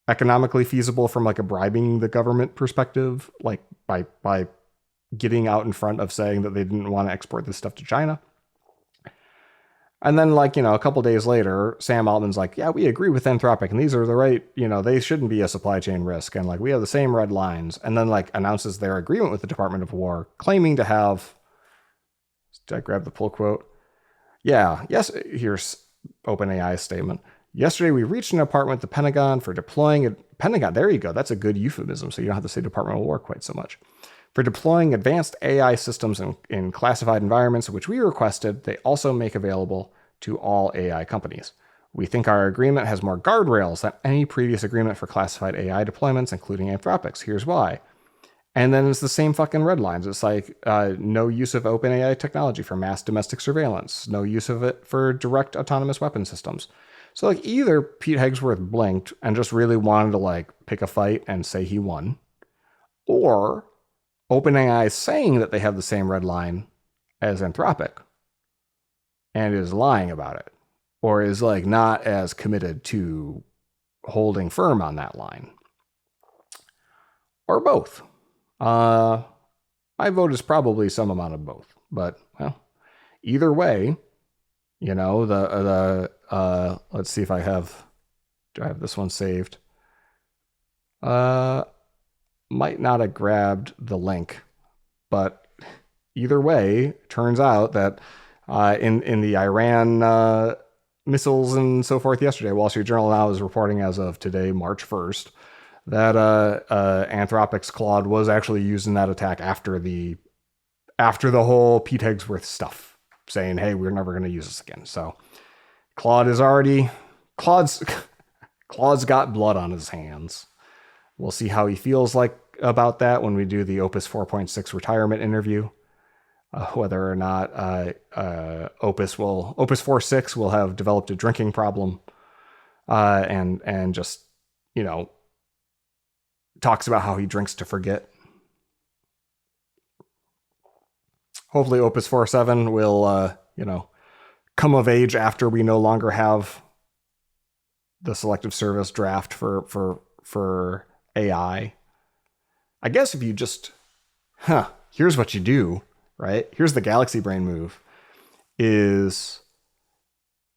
economically feasible from like a bribing the government perspective, like by getting out in front of saying that they didn't want to export this stuff to China. And then like, a couple days later, Sam Altman's like, yeah, we agree with Anthropic and these are the right, they shouldn't be a supply chain risk. And like, we have the same red lines. And then like announces their agreement with the Department of War, claiming to have, did I grab the pull quote? Yeah. Yes. Here's OpenAI's statement. Yesterday, we reached an apartment with the Pentagon for deploying a Pentagon. There you go. That's a good euphemism. So you don't have to say Department of War quite so much. For deploying advanced AI systems in classified environments, which we requested, they also make available to all AI companies. We think our agreement has more guardrails than any previous agreement for classified AI deployments, including Anthropic's. Here's why. And then it's the same fucking red lines. It's like no use of OpenAI technology for mass domestic surveillance, no use of it for direct autonomous weapon systems. So like either Pete Hegsworth blinked and just really wanted to like pick a fight and say he won, or OpenAI is saying that they have the same red line as Anthropic and is lying about it, or is like not as committed to holding firm on that line, or both. My vote is probably some amount of both, but well, either way, you know, let's see if do I have this one saved? Might not have grabbed the link, but either way, turns out that in the Iran missiles and so forth yesterday, Wall Street Journal now is reporting as of today, March 1st, that Anthropic's Claude was actually used in that attack after the whole Pete Hegsworth stuff, saying, hey, we're never going to use this again. So Claude's got blood on his hands. We'll see how he feels like about that when we do the Opus 4.6 retirement interview. Whether or not Opus 4.6 will have developed a drinking problem, and just, you know, talks about how he drinks to forget. Hopefully Opus 4.7 will, you know, come of age after we no longer have the selective service draft for AI. I guess if you just, here's what you do, right? Here's the galaxy brain move, is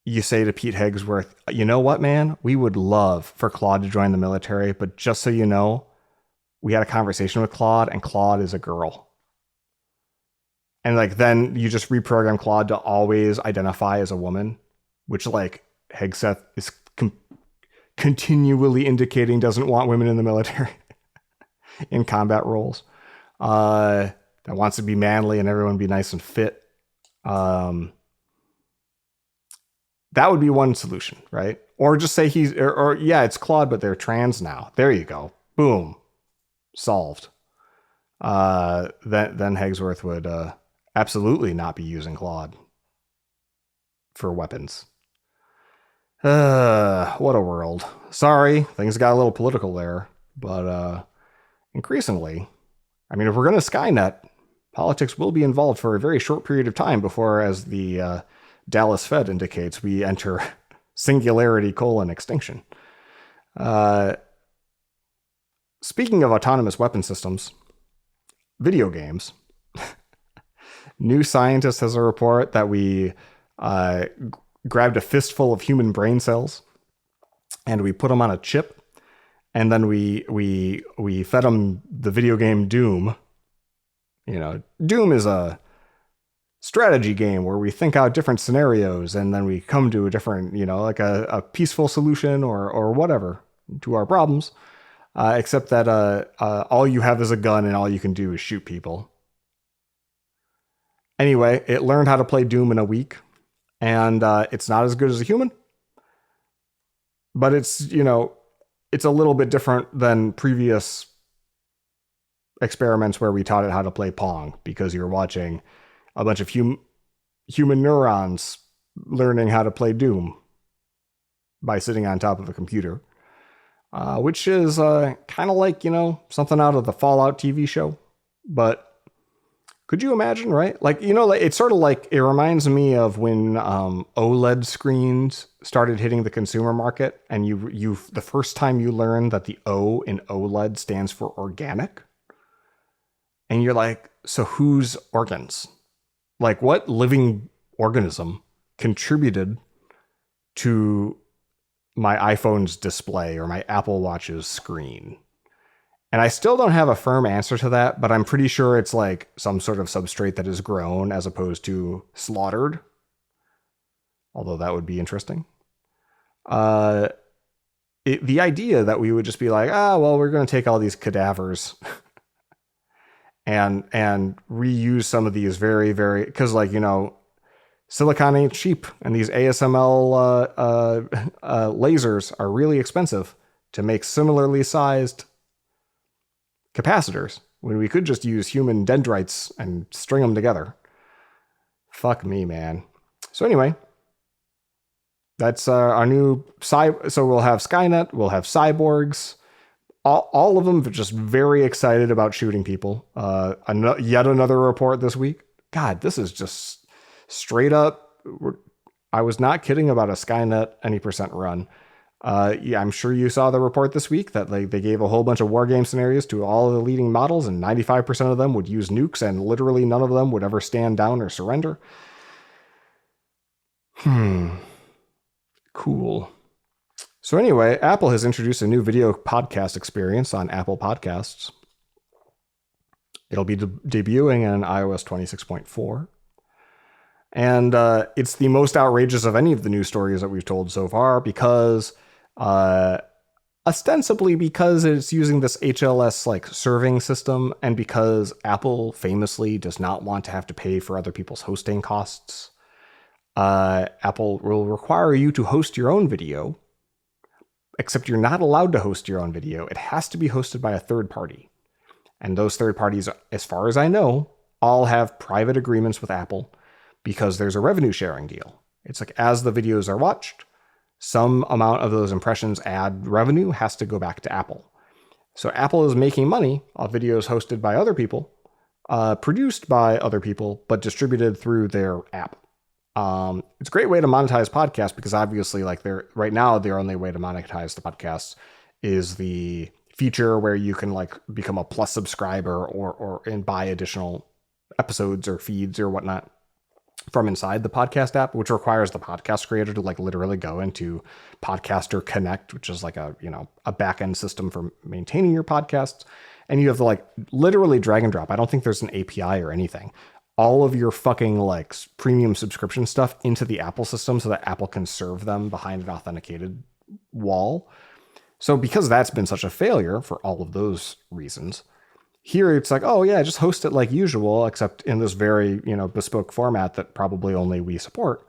you say to Pete Hegsworth, you know what, man? We would love for Claude to join the military, but just so you know, we had a conversation with Claude, and Claude is a girl. And like, then you just reprogram Claude to always identify as a woman, which like Hegseth is continually indicating doesn't want women in the military in combat roles. That wants to be manly and everyone be nice and fit. That would be one solution, right? Or just say yeah, it's Claude, but they're trans now. There you go. Boom. Solved. Then Hegsworth would absolutely not be using Claude for weapons. What a world. Sorry, things got a little political there, but increasingly, I mean, if we're going to Skynet, politics will be involved for a very short period of time before, as the Dallas Fed indicates, we enter singularity : extinction. Speaking of autonomous weapon systems, video games. New Scientist has a report that we grabbed a fistful of human brain cells and we put them on a chip, and then we fed them the video game Doom. You know, Doom is a strategy game where we think out different scenarios and then we come to a different, you know, like a peaceful solution or whatever to our problems. Except that all you have is a gun and all you can do is shoot people. Anyway, it learned how to play Doom in a week, and it's not as good as a human. But it's, you know, it's a little bit different than previous experiments where we taught it how to play Pong, because you're watching a bunch of human neurons learning how to play Doom by sitting on top of a computer. Which is kind of like, you know, something out of the Fallout TV show. But could you imagine, right? Like, you know, it's sort of like, it reminds me of when OLED screens started hitting the consumer market, and you the first time you learn that the O in OLED stands for organic. And you're like, so whose organs? Like, what living organism contributed to my iPhone's display or my Apple Watch's screen? And I still don't have a firm answer to that, but I'm pretty sure it's like some sort of substrate that is grown as opposed to slaughtered. Although that would be interesting. The idea that we would just be like, well, we're going to take all these cadavers and reuse some of these very, very, because like, silicon ain't cheap, and these ASML lasers are really expensive to make similarly sized capacitors when we could just use human dendrites and string them together. Fuck me, man. So anyway, that's our new so we'll have Skynet, we'll have cyborgs, all of them just very excited about shooting people. Yet another report this week. God, this is just straight up. I was not kidding about a Skynet any percent run. Yeah, I'm sure you saw the report this week that they gave a whole bunch of war game scenarios to all of the leading models, and 95% of them would use nukes, and literally none of them would ever stand down or surrender. Cool. So anyway, Apple has introduced a new video podcast experience on Apple Podcasts. It'll be debuting in iOS 26.4. And it's the most outrageous of any of the news stories that we've told so far because ostensibly because it's using this HLS like serving system, and because Apple famously does not want to have to pay for other people's hosting costs. Apple will require you to host your own video, except you're not allowed to host your own video. It has to be hosted by a third party. And those third parties, as far as I know, all have private agreements with Apple because there's a revenue sharing deal. It's like as the videos are watched, some amount of those impressions ad revenue has to go back to Apple. So Apple is making money off videos hosted by other people, produced by other people, but distributed through their app. It's a great way to monetize podcasts because obviously like right now, their only way to monetize the podcasts is the feature where you can like become a plus subscriber and buy additional episodes or feeds or whatnot from inside the podcast app, which requires the podcast creator to like literally go into Podcaster Connect, which is like a backend system for maintaining your podcasts. And you have to like literally drag and drop. I don't think there's an API or anything. All of your fucking like premium subscription stuff into the Apple system so that Apple can serve them behind an authenticated wall. So because that's been such a failure for all of those reasons, here it's like, oh yeah, just host it like usual, except in this very, bespoke format that probably only we support.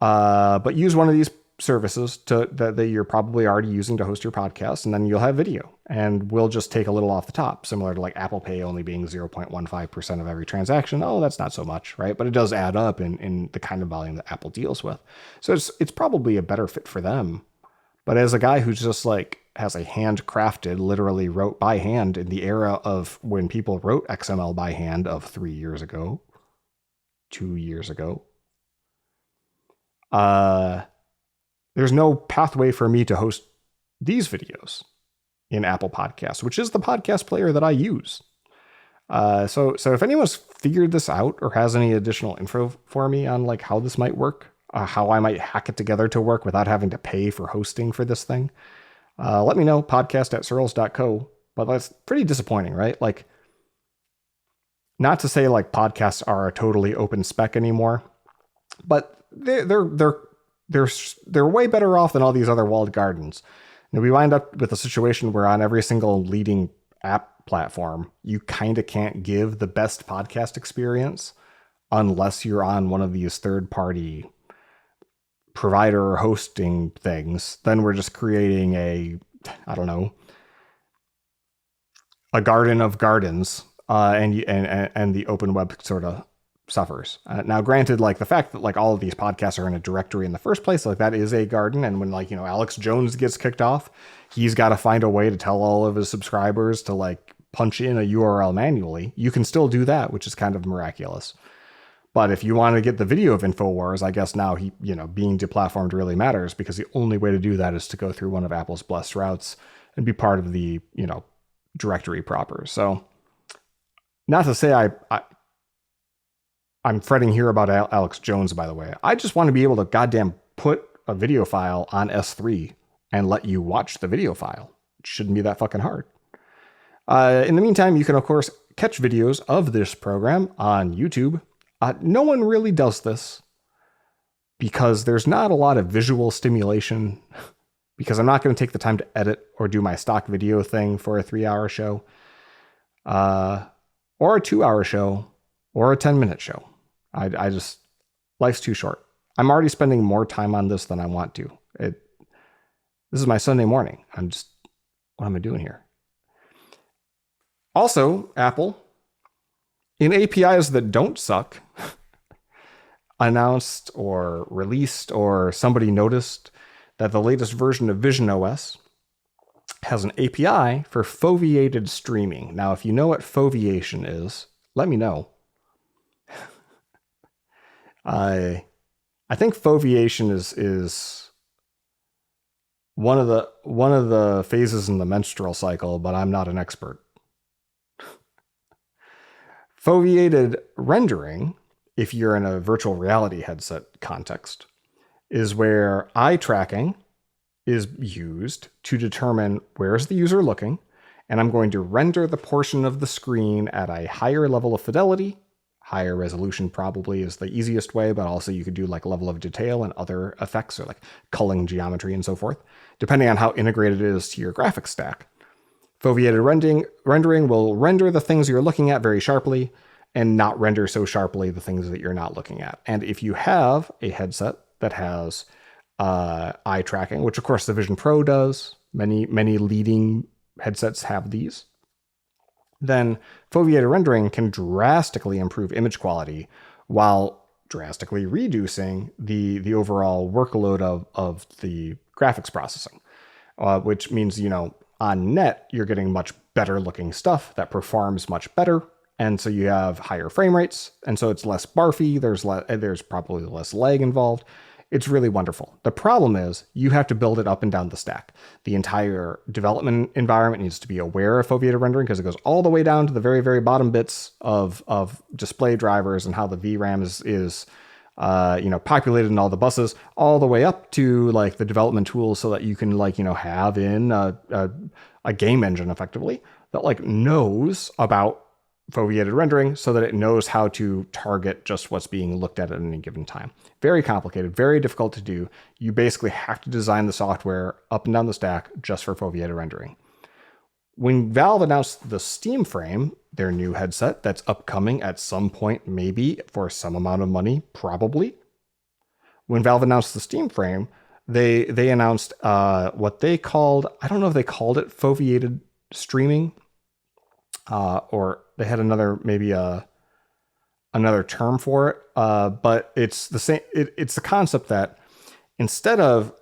But use one of these services that you're probably already using to host your podcast, and then you'll have video. And we'll just take a little off the top, similar to like Apple Pay only being 0.15% of every transaction. Oh, that's not so much, right? But it does add up in the kind of volume that Apple deals with. So it's probably a better fit for them. But as a guy who's just like has a handcrafted, literally wrote by hand in the era of when people wrote XML by hand of 3 years ago, 2 years ago, there's no pathway for me to host these videos in Apple Podcasts, which is the podcast player that I use. So if anyone's figured this out or has any additional info for me on like how this might work, how I might hack it together to work without having to pay for hosting for this thing, let me know, podcast@searls.co. But that's pretty disappointing, right? Like, not to say like podcasts are a totally open spec anymore, but they're way better off than all these other walled gardens. And we wind up with a situation where on every single leading app platform, you kind of can't give the best podcast experience unless you're on one of these third-party provider or hosting things. Then we're just creating a garden of gardens, and the open web sort of suffers. Now, granted, like the fact that like all of these podcasts are in a directory in the first place, like that is a garden. And when like, Alex Jones gets kicked off, he's got to find a way to tell all of his subscribers to like punch in a URL manually. You can still do that, which is kind of miraculous. But if you want to get the video of InfoWars, I guess now being deplatformed really matters, because the only way to do that is to go through one of Apple's blessed routes and be part of the, directory proper. So not to say I'm fretting here about Alex Jones, by the way. I just want to be able to goddamn put a video file on S3 and let you watch the video file. It shouldn't be that fucking hard. In the meantime, you can, of course, catch videos of this program on YouTube. No one really does this because there's not a lot of visual stimulation, because I'm not going to take the time to edit or do my stock video thing for a 3-hour show. or a 2-hour show or a 10-minute show. I just, life's too short. I'm already spending more time on this than I want to. This is my Sunday morning. What am I doing here? Also, Apple, in APIs that don't suck, announced or released or somebody noticed that the latest version of Vision OS has an API for foveated streaming. Now, if you know what foveation is, let me know. I think foveation is one of the phases in the menstrual cycle, but I'm not an expert. Foveated rendering, if you're in a virtual reality headset context, is where eye tracking is used to determine where's the user looking, and I'm going to render the portion of the screen at a higher level of fidelity. Higher resolution probably is the easiest way, but also you could do like level of detail and other effects, or like culling geometry and so forth, depending on how integrated it is to your graphics stack. Foveated rendering will render the things you're looking at very sharply and not render so sharply the things that you're not looking at. And if you have a headset that has eye tracking, which of course the Vision Pro does, many leading headsets have these, then foveated rendering can drastically improve image quality while drastically reducing the overall workload of the graphics processing, which means, on net, you're getting much better looking stuff that performs much better. And so you have higher frame rates. And so it's less barfy. There's probably less lag involved. It's really wonderful. The problem is you have to build it up and down the stack. The entire development environment needs to be aware of foveated rendering because it goes all the way down to the very, very bottom bits of display drivers and how the VRAM is populated in all the buses, all the way up to like the development tools so that you can have in a game engine effectively that knows about foveated rendering so that it knows how to target just what's being looked at any given time. Very complicated, very difficult to do. You basically have to design the software up and down the stack just for foveated rendering. When Valve announced the Steam Frame, their new headset that's upcoming at some point, maybe for some amount of money, probably. When Valve announced the Steam Frame, they announced what they called, I don't know if they called it foveated streaming, or they had another term for it, but it's the same. It's the concept that instead of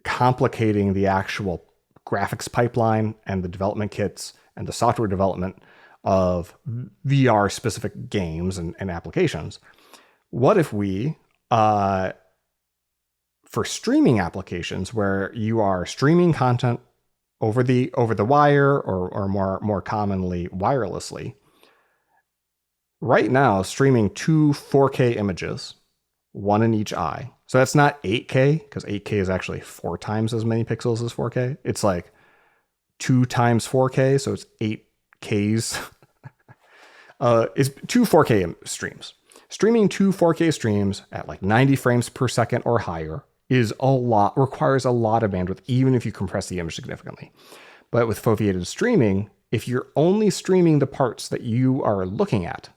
complicating the actual graphics pipeline and the development kits and the software development of VR specific games and applications, what if we, for streaming applications where you are streaming content over the wire or more commonly wirelessly, right now streaming 2 4K images, one in each eye. So that's not 8K, because 8K is actually 4 times as many pixels as 4K. It's like 2 times 4K, so it's 8Ks. It's 2 4K streams. Streaming 2 4K streams at 90 frames per second or higher requires a lot of bandwidth, even if you compress the image significantly. But with foveated streaming, if you're only streaming the parts that you are looking at,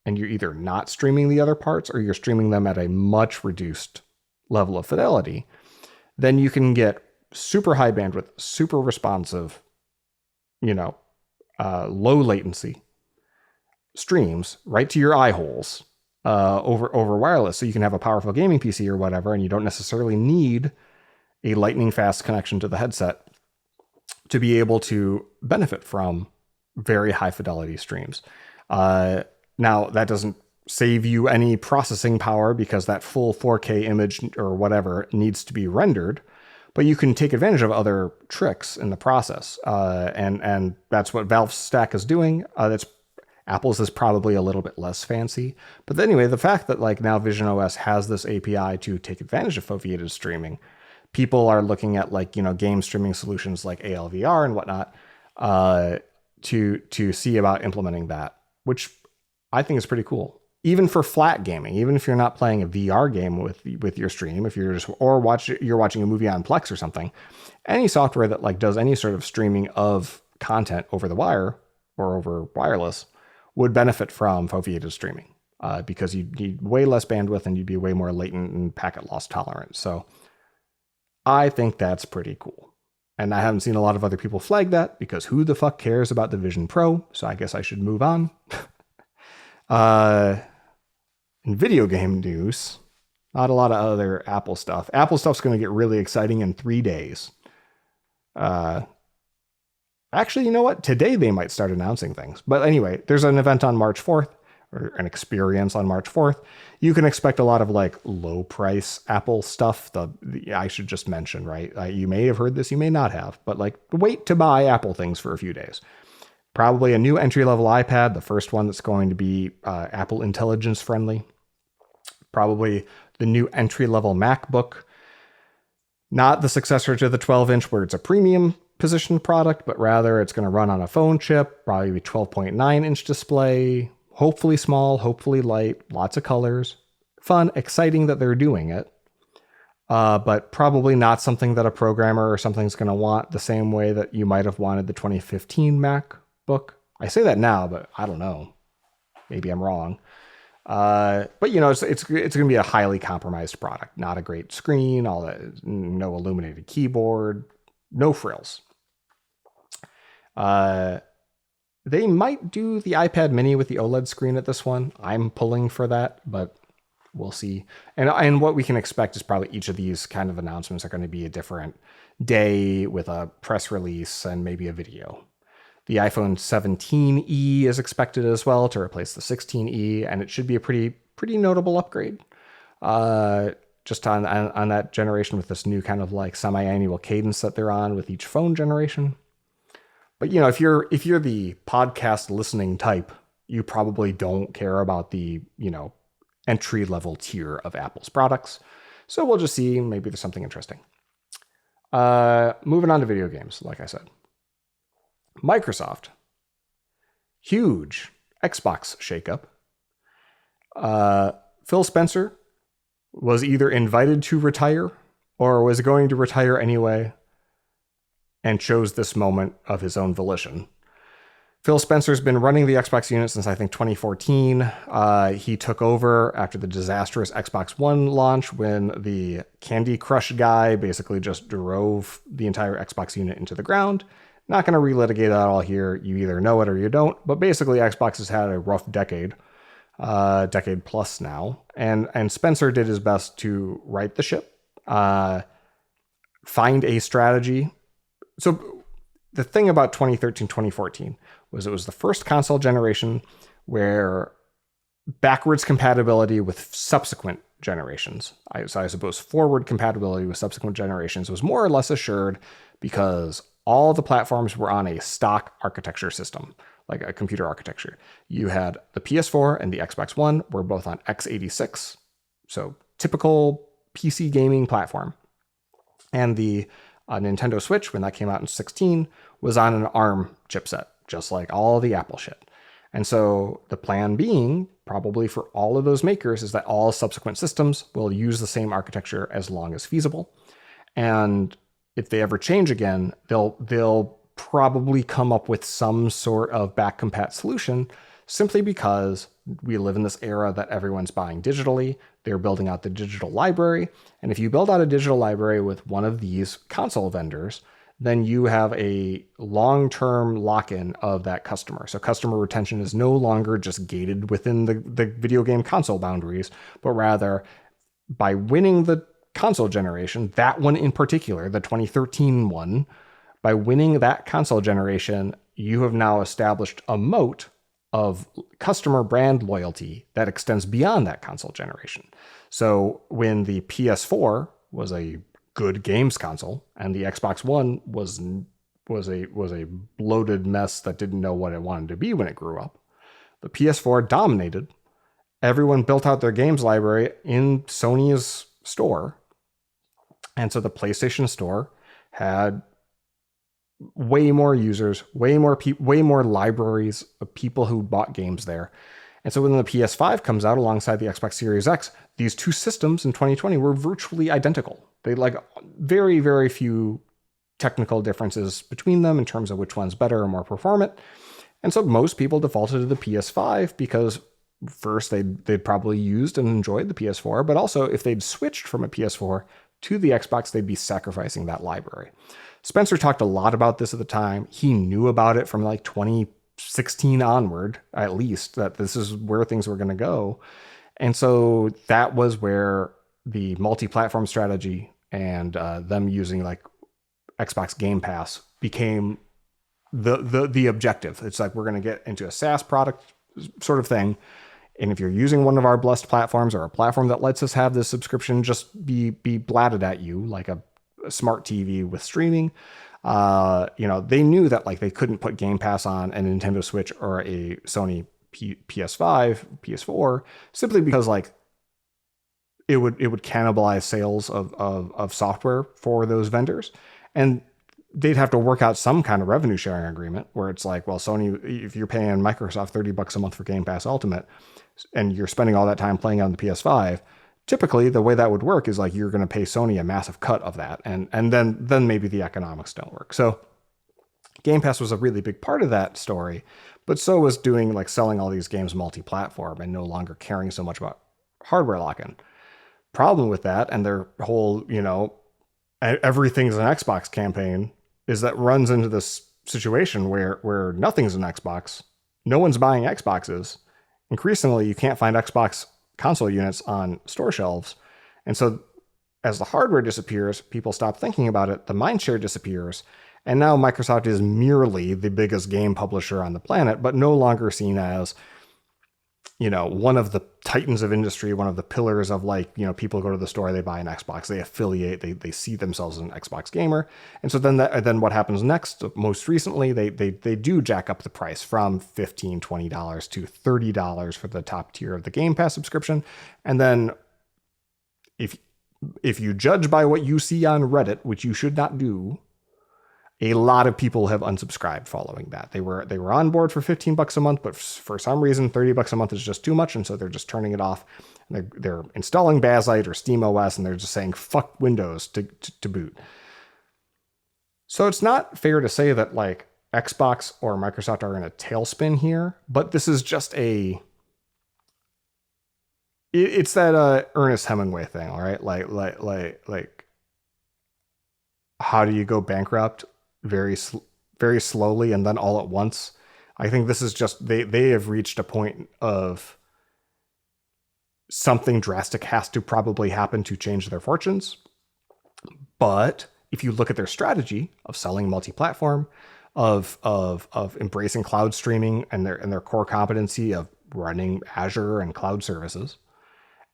and you're either not streaming the other parts or you're streaming them at a much reduced level of fidelity, then you can get super high bandwidth, super responsive, low latency streams right to your eye holes over wireless. So you can have a powerful gaming PC or whatever, and you don't necessarily need a lightning fast connection to the headset to be able to benefit from very high fidelity streams. Now, that doesn't save you any processing power because that full 4K image or whatever needs to be rendered, but you can take advantage of other tricks in the process. And that's what Valve's stack is doing. Apple's is probably a little bit less fancy. But anyway, the fact that now Vision OS has this API to take advantage of foveated streaming, people are looking at game streaming solutions like ALVR and whatnot to see about implementing that, which I think is pretty cool. Even for flat gaming, even if you're not playing a VR game with your stream, if you're you're watching a movie on Plex or something, any software that does any sort of streaming of content over the wire or over wireless would benefit from foveated streaming because you'd need way less bandwidth and you'd be way more latent and packet loss tolerant. So I think that's pretty cool. And I haven't seen a lot of other people flag that because who the fuck cares about the Vision Pro? So I guess I should move on. In video game news, not a lot of other Apple stuff. Apple stuff's going to get really exciting in 3 days. Actually, you know what? Today they might start announcing things. But anyway, there's an event on March 4th, or an experience on March 4th. You can expect a lot of like low price Apple stuff. I should just mention, right? You may have heard this, you may not have, but like wait to buy Apple things for a few days. Probably a new entry-level iPad, the first one that's going to be Apple Intelligence friendly. Probably the new entry-level MacBook. Not the successor to the 12-inch where it's a premium positioned product, but rather it's going to run on a phone chip, probably be 12.9-inch display, hopefully small, hopefully light, lots of colors. Fun, exciting that they're doing it. But probably not something that a programmer or something's going to want the same way that you might have wanted the 2015 MacBook. I say that now, but I don't know. Maybe I'm wrong. But you know, it's going to be a highly compromised product. Not a great screen, all that, no illuminated keyboard, no frills. They might do the iPad mini with the OLED screen at this one. I'm pulling for that, but we'll see. And what we can expect is probably each of these kind of announcements are going to be a different day with a press release and maybe a video. The iPhone 17e is expected as well to replace the 16e, and it should be a pretty notable upgrade. Just on that generation with this new kind of like semi-annual cadence that they're on with each phone generation. But you know, if you're the podcast listening type, you probably don't care about the, you know, entry level tier of Apple's products. So we'll just see. Maybe there's something interesting. Moving on to video games, like I said. Microsoft. Huge Xbox shakeup. Phil Spencer was either invited to retire or was going to retire anyway and chose this moment of his own volition. Phil Spencer's been running the Xbox unit since I think 2014. He took over after the disastrous Xbox One launch when the Candy Crush guy basically just drove the entire Xbox unit into the ground. Not going to relitigate that all here. You either know it or you don't. But basically, Xbox has had a rough decade plus now. And Spencer did his best to right the ship, find a strategy. So the thing about 2013, 2014 was it was the first console generation where backwards compatibility with subsequent generations, so I suppose forward compatibility with subsequent generations was more or less assured because all the platforms were on a stock architecture system, like a computer architecture. You had the PS4 and the Xbox One were both on x86, so typical PC gaming platform. And the Nintendo Switch, when that came out in 2016, was on an ARM chipset, just like all the Apple shit. And so the plan being, probably for all of those makers, is that all subsequent systems will use the same architecture as long as feasible. And if they ever change again, they'll probably come up with some sort of back compat solution, simply because we live in this era that everyone's buying digitally. They're building out the digital library. And if you build out a digital library with one of these console vendors, then you have a long-term lock-in of that customer. So customer retention is no longer just gated within the video game console boundaries, but rather by winning the console generation, that one in particular, the 2013 one, by winning that console generation, you have now established a moat of customer brand loyalty that extends beyond that console generation. So when the PS4 was a good games console and the Xbox One was a bloated mess that didn't know what it wanted to be when it grew up, the PS4 dominated. Everyone built out their games library in Sony's store. And so the PlayStation Store had way more users, way more libraries of people who bought games there. And so when the PS5 comes out alongside the Xbox Series X, these two systems in 2020 were virtually identical. They like very, very few technical differences between them in terms of which one's better or more performant. And so most people defaulted to the PS5 because first they'd probably used and enjoyed the PS4, but also if they'd switched from a PS4 to the Xbox, they'd be sacrificing that library. Spencer talked a lot about this at the time. He knew about it from like 2016 onward, at least, that this is where things were going to go. And so that was where the multi-platform strategy and them using like Xbox Game Pass became the objective. It's like, we're going to get into a SaaS product sort of thing. And if you're using one of our blessed platforms or a platform that lets us have this subscription just be blatted at you like a smart TV with streaming, they knew that like they couldn't put Game Pass on a Nintendo Switch or a Sony PS5, PS4, simply because like it would cannibalize sales of software for those vendors. And they'd have to work out some kind of revenue sharing agreement where it's like, well, Sony, if you're paying Microsoft $30 a month for Game Pass Ultimate and you're spending all that time playing on the PS5, typically the way that would work is like you're going to pay Sony a massive cut of that. And then maybe the economics don't work. So Game Pass was a really big part of that story, but so was doing like selling all these games multi-platform and no longer caring so much about hardware lock-in. Problem with that and their whole, everything's an Xbox campaign is that runs into this situation where nothing's an Xbox. No one's buying Xboxes. Increasingly, you can't find Xbox console units on store shelves. And so as the hardware disappears, people stop thinking about it, the mindshare disappears, and now Microsoft is merely the biggest game publisher on the planet, but no longer seen as, one of the titans of industry, one of the pillars of like, people go to the store, they buy an Xbox, they affiliate, they see themselves as an Xbox gamer. And so then what happens next? Most recently, they do jack up the price from $15, $20 to $30 for the top tier of the Game Pass subscription. And then if you judge by what you see on Reddit, which you should not do, a lot of people have unsubscribed following that. They were on board for $15 a month, but for some reason, $30 a month is just too much. And so they're just turning it off. And they're installing Bazzite or SteamOS, and they're just saying, fuck Windows to boot. So it's not fair to say that like Xbox or Microsoft are in a tailspin here, but this is just it's that Ernest Hemingway thing, all right? Like how do you go bankrupt? Very slowly and then all at once. I think this is just they have reached a point of something drastic has to probably happen to change their fortunes. But if you look at their strategy of selling multi-platform, of embracing cloud streaming and their core competency of running Azure and cloud services,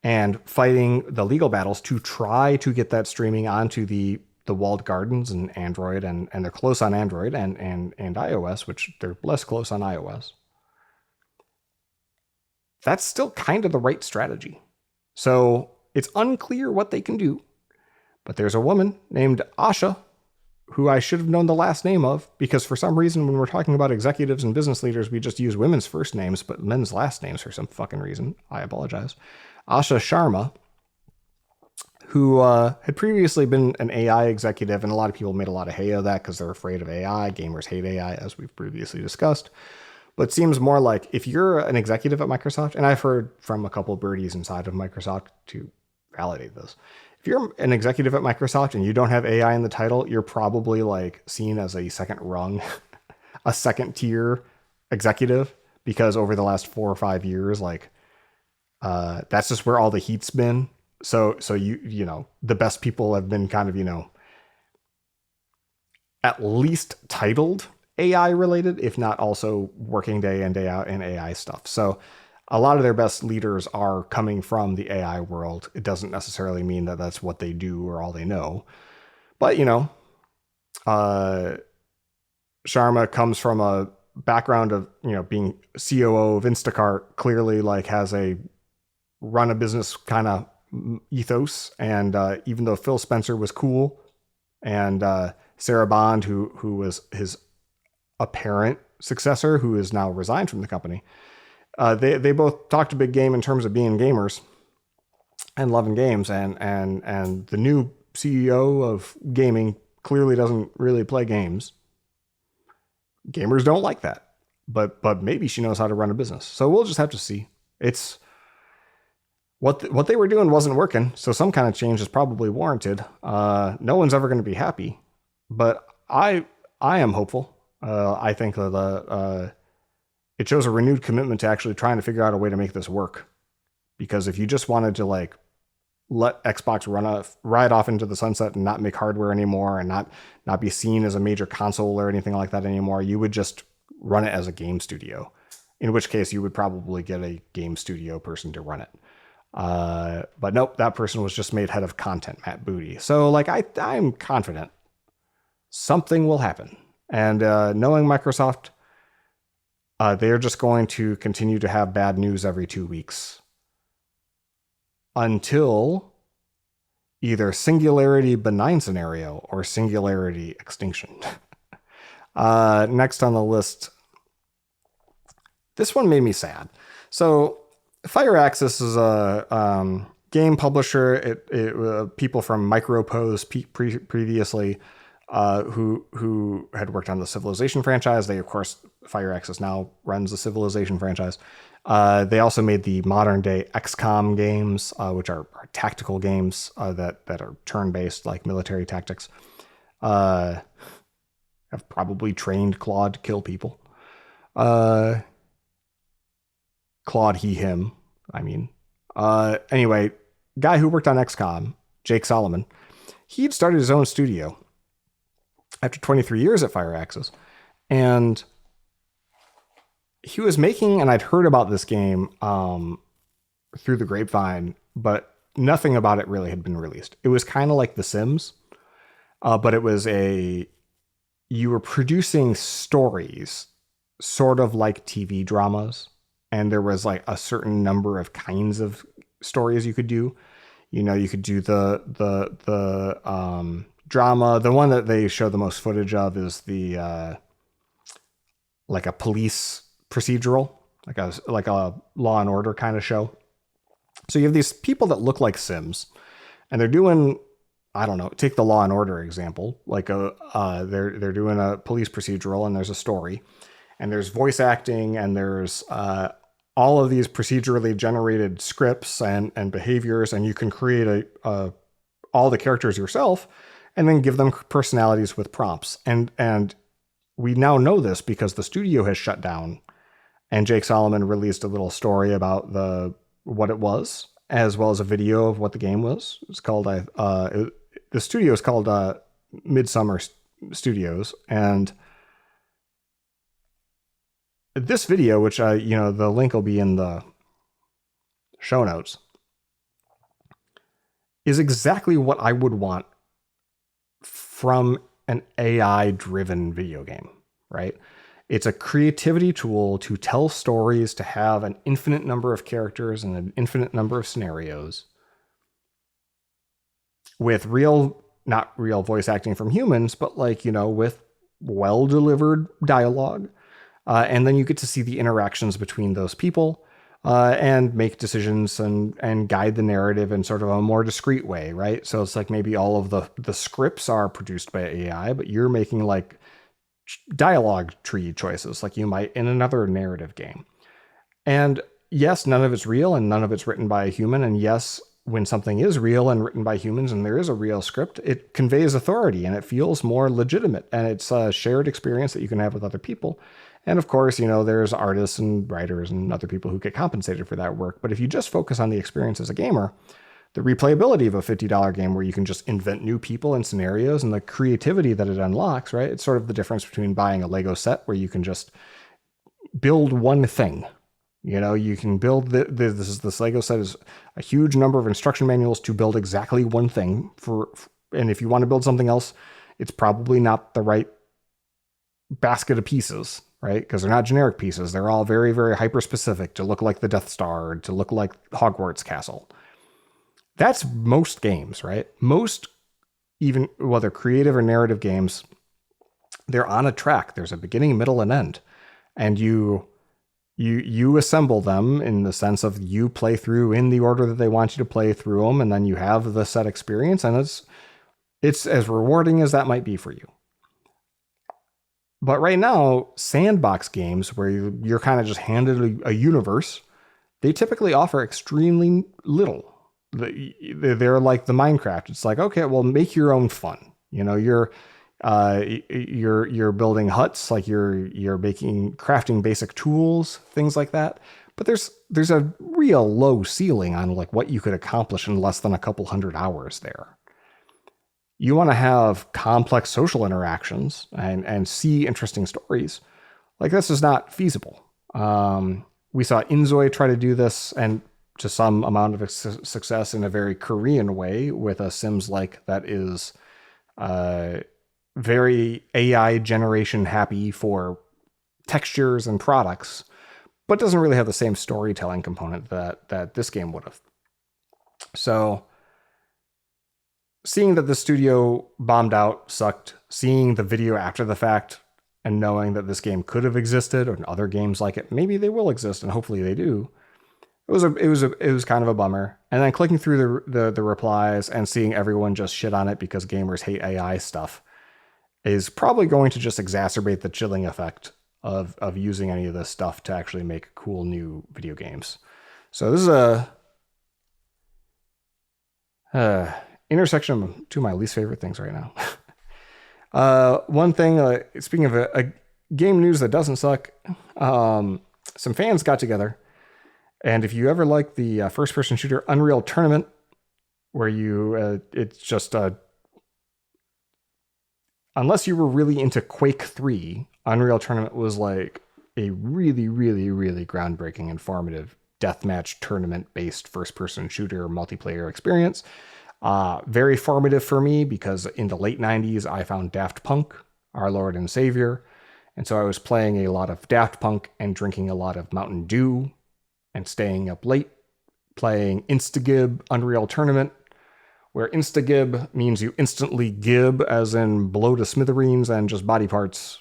and fighting the legal battles to try to get that streaming onto the walled gardens and Android, and they're close on Android and iOS, which they're less close on iOS. That's still kind of the right strategy. So it's unclear what they can do, but there's a woman named Asha, who I should have known the last name of, because for some reason when we're talking about executives and business leaders, we just use women's first names, but men's last names for some fucking reason. I apologize. Asha Sharma, who had previously been an AI executive, and a lot of people made a lot of hay of that because they're afraid of AI. Gamers hate AI, as we've previously discussed. But it seems more like if you're an executive at Microsoft, and I've heard from a couple birdies inside of Microsoft to validate this. If you're an executive at Microsoft and you don't have AI in the title, you're probably like seen as a second rung, a second tier executive, because over the last 4 or 5 years, like that's just where all the heat's been. So the best people have been kind of, at least titled AI related, if not also working day in, day out in AI stuff. So a lot of their best leaders are coming from the AI world. It doesn't necessarily mean that that's what they do or all they know. But, Sharma comes from a background of, being COO of Instacart, clearly like has a run a business kind of ethos. And even though Phil Spencer was cool and Sarah Bond, who was his apparent successor, who is now resigned from the company, they both talked a big game in terms of being gamers and loving games. And the new CEO of gaming clearly doesn't really play games. Gamers don't like that. but maybe she knows how to run a business. So we'll just have to see. It's what they were doing wasn't working, so some kind of change is probably warranted. No one's ever going to be happy, but I am hopeful. I think that it shows a renewed commitment to actually trying to figure out a way to make this work. Because if you just wanted to like let Xbox ride off into the sunset and not make hardware anymore and not be seen as a major console or anything like that anymore, you would just run it as a game studio. In which case you would probably get a game studio person to run it. But nope, that person was just made head of content, Matt Booty. So like I'm confident something will happen. And knowing Microsoft, they're just going to continue to have bad news every 2 weeks until either singularity benign scenario or singularity extinction. Next on the list, this one made me sad. So Fireaxis is a game publisher. People from Micropose previously who had worked on the Civilization franchise. They, of course, Fireaxis now runs the Civilization franchise. They also made the modern day XCOM games, which are tactical games that are turn-based, like military tactics. Have probably trained Claude to kill people. Claude, he, him. I mean, anyway, guy who worked on XCOM, Jake Solomon, he'd started his own studio after 23 years at Fireaxis, and he was making, and I'd heard about this game through the grapevine, but nothing about it really had been released. It was kind of like The Sims, but it was you were producing stories, sort of like TV dramas, and there was like a certain number of kinds of stories you could do. You know, you could do the drama. The one that they show the most footage of is the like a police procedural, like a Law and Order kind of show. So you have these people that look like Sims, and they're doing, I don't know, take the Law and Order example, like they're doing a police procedural, and there's a story, and there's voice acting, and there's all of these procedurally generated scripts and behaviors, and you can create all the characters yourself, and then give them personalities with prompts. And we now know this because the studio has shut down, and Jake Solomon released a little story about what it was, as well as a video of what the game was. It's called the studio is called Midsummer Studios, and this video, which the link will be in the show notes, is exactly what I would want from an AI-driven video game, right? It's a creativity tool to tell stories, to have an infinite number of characters and an infinite number of scenarios with not real voice acting from humans, but with well-delivered dialogue. And then you get to see the interactions between those people and make decisions and guide the narrative in sort of a more discreet way, right? So it's like maybe all of the scripts are produced by AI, but you're making like dialogue tree choices like you might in another narrative game. And yes, none of it's real and none of it's written by a human. And yes, when something is real and written by humans and there is a real script, it conveys authority and it feels more legitimate, and it's a shared experience that you can have with other people. And of course, there's artists and writers and other people who get compensated for that work. But if you just focus on the experience as a gamer, the replayability of a $50 game where you can just invent new people and scenarios and the creativity that it unlocks, right? It's sort of the difference between buying a Lego set where you can just build one thing. You can build this Lego set is a huge number of instruction manuals to build exactly one thing and if you want to build something else, it's probably not the right basket of pieces, right? Because they're not generic pieces. They're all very, very hyper-specific to look like the Death Star, to look like Hogwarts Castle. That's most games, right? Most, even whether creative or narrative games, they're on a track. There's a beginning, middle, and end. And you assemble them in the sense of you play through in the order that they want you to play through them, and then you have the set experience, and it's as rewarding as that might be for you. But right now, sandbox games where you're kind of just handed a universe, they typically offer extremely little. They're like the Minecraft. It's like, okay, well, make your own fun. You know, you're building huts, like you're crafting basic tools, things like that. But there's a real low ceiling on like what you could accomplish in less than a couple hundred hours there. You want to have complex social interactions and see interesting stories. Like this is not feasible. We saw Inzoi try to do this, and to some amount of success in a very Korean way with a Sims like that is very AI generation happy for textures and products, but doesn't really have the same storytelling component that this game would have. So seeing that the studio bombed out sucked, seeing the video after the fact and knowing that this game could have existed or other games like it, maybe they will exist and hopefully they do. It was kind of a bummer. And then clicking through the replies and seeing everyone just shit on it because gamers hate AI stuff is probably going to just exacerbate the chilling effect of using any of this stuff to actually make cool new video games. So this is a intersection of two of my least favorite things right now. One thing, speaking of a game news that doesn't suck, some fans got together. And if you ever like the first-person shooter Unreal Tournament, where it's just unless you were really into Quake 3, Unreal Tournament was like a really, really, really groundbreaking, informative deathmatch tournament-based first-person shooter multiplayer experience. Very formative for me because in the late 90s, I found Daft Punk, our Lord and Savior. And so I was playing a lot of Daft Punk and drinking a lot of Mountain Dew and staying up late, playing Instagib Unreal Tournament, where Instagib means you instantly gib, as in blow to smithereens and just body parts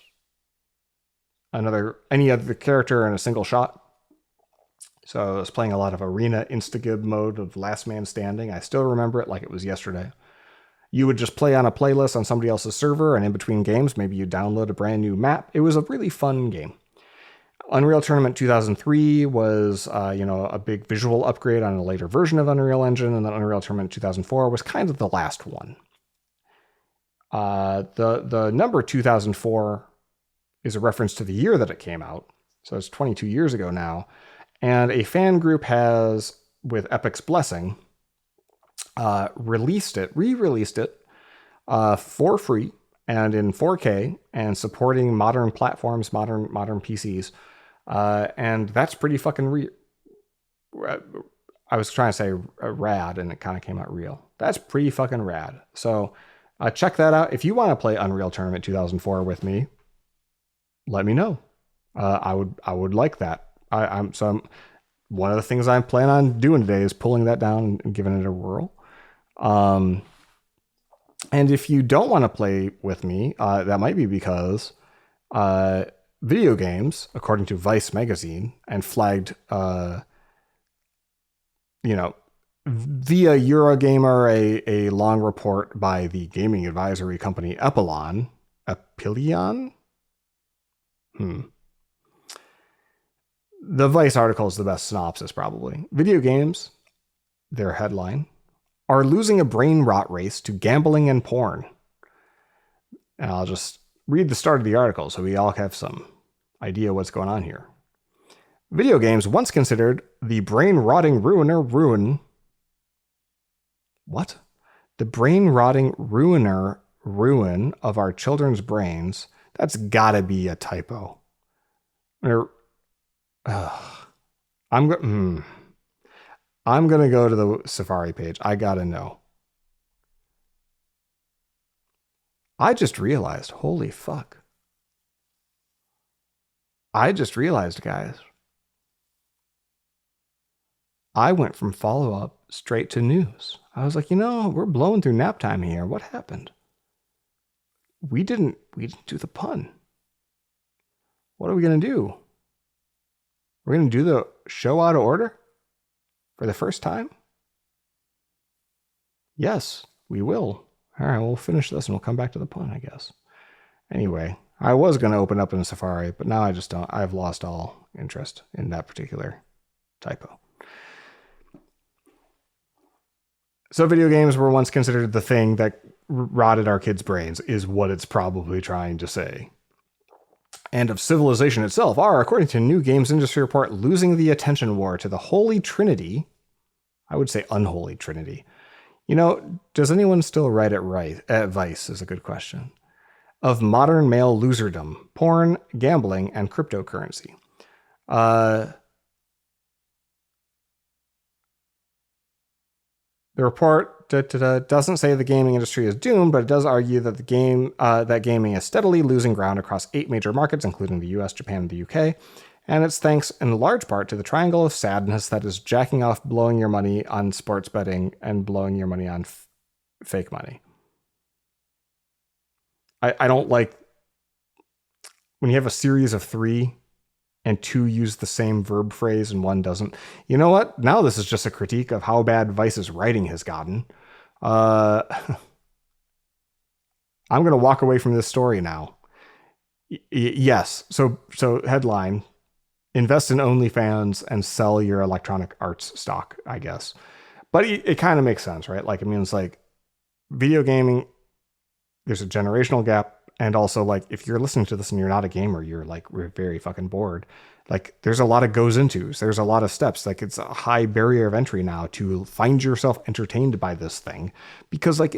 any other character in a single shot. So I was playing a lot of arena Instagib mode of Last Man Standing. I still remember it like it was yesterday. You would just play on a playlist on somebody else's server, and in between games, maybe you download a brand new map. It was a really fun game. Unreal Tournament 2003 was, a big visual upgrade on a later version of Unreal Engine, and then Unreal Tournament 2004 was kind of the last one. The number 2004 is a reference to the year that it came out, so it's 22 years ago now, and a fan group has, with Epic's blessing, re-released it for free and in 4K and supporting modern platforms, modern PCs. And that's pretty fucking I was trying to say rad and it kind of came out real. That's pretty fucking rad. So check that out. If you want to play Unreal Tournament 2004 with me, let me know. I would like that. One of the things I'm planning on doing today is pulling that down and giving it a whirl. And if you don't want to play with me, that might be because video games, according to Vice magazine, and flagged, via Eurogamer, a long report by the gaming advisory company Epilon. The Vice article is the best synopsis, probably. Video games, their headline, are losing a brain rot race to gambling and porn. And I'll just read the start of the article so we all have some idea what's going on here. Video games, once considered the brain-rotting ruin. What? The brain-rotting ruin of our children's brains. That's gotta be a typo. I'm gonna go to the Safari page. I gotta know. I just realized, holy fuck. I just realized, guys. I went from follow-up straight to news. I was like, we're blowing through nap time here. What happened? We didn't do the pun. What are we gonna do? We're gonna do the show out of order for the first time? Yes, we will. All right, we'll finish this and we'll come back to the pun, I guess. Anyway, I was going to open up in Safari, but now I just don't. I've lost all interest in that particular typo. So video games were once considered the thing that rotted our kids' brains, is what it's probably trying to say. And of civilization itself are, according to a new games industry report, losing the attention war to the holy trinity. I would say unholy trinity. You know, does anyone still write it right? Vice is a good question. Of modern male loserdom, porn, gambling, and cryptocurrency. The report doesn't say the gaming industry is doomed, but it does argue that that gaming is steadily losing ground across 8 major markets, including the US, Japan, and the UK. And it's thanks in large part to the triangle of sadness that is jacking off, blowing your money on sports betting, and blowing your money on fake money. I don't like when you have a series of 3 and 2 use the same verb phrase and 1 doesn't. You know what? Now this is just a critique of how bad Vice's writing has gotten. I'm going to walk away from this story now. Yes. So headline, invest in OnlyFans and sell your Electronic Arts stock, I guess. But it kind of makes sense, right? Like, I mean, it's like video gaming, there's a generational gap. And also, like, if you're listening to this and you're not a gamer, you're like, we're very fucking bored. Like, there's a lot of goes into. There's a lot of steps. Like, it's a high barrier of entry now to find yourself entertained by this thing, because like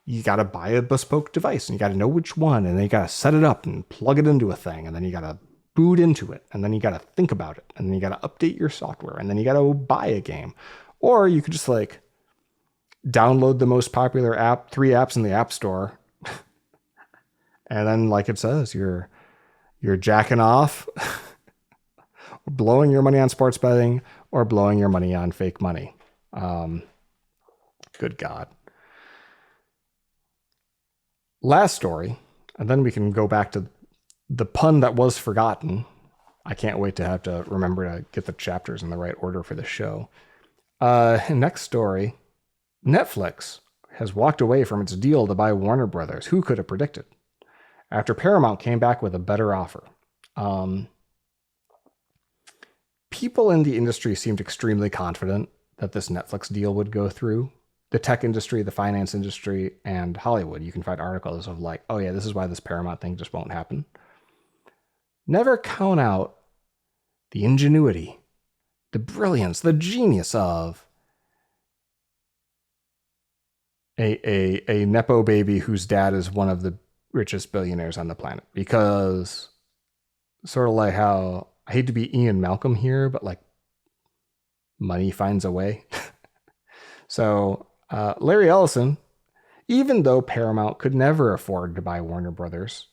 you got to buy a bespoke device and you got to know which one, and then you got to set it up and plug it into a thing, and then you got to boot into it, and then you got to think about it, and then you got to update your software, and then you got to buy a game. Or you could just like download the most popular 3 apps in the App Store. And then, like it says, you're jacking off, blowing your money on sports betting, or blowing your money on fake money. Good God. Last story, and then we can go back to the pun that was forgotten. I can't wait to have to remember to get the chapters in the right order for the show. Next story, Netflix has walked away from its deal to buy Warner Brothers. Who could have predicted? After Paramount came back with a better offer. People in the industry seemed extremely confident that this Netflix deal would go through. The tech industry, the finance industry, and Hollywood. You can find articles of like, oh yeah, this is why this Paramount thing just won't happen. Never count out the ingenuity, the brilliance, the genius of a Nepo baby whose dad is one of the richest billionaires on the planet. Because sort of like how, I hate to be Ian Malcolm here, but like money finds a way. So Larry Ellison, even though Paramount could never afford to buy Warner Brothers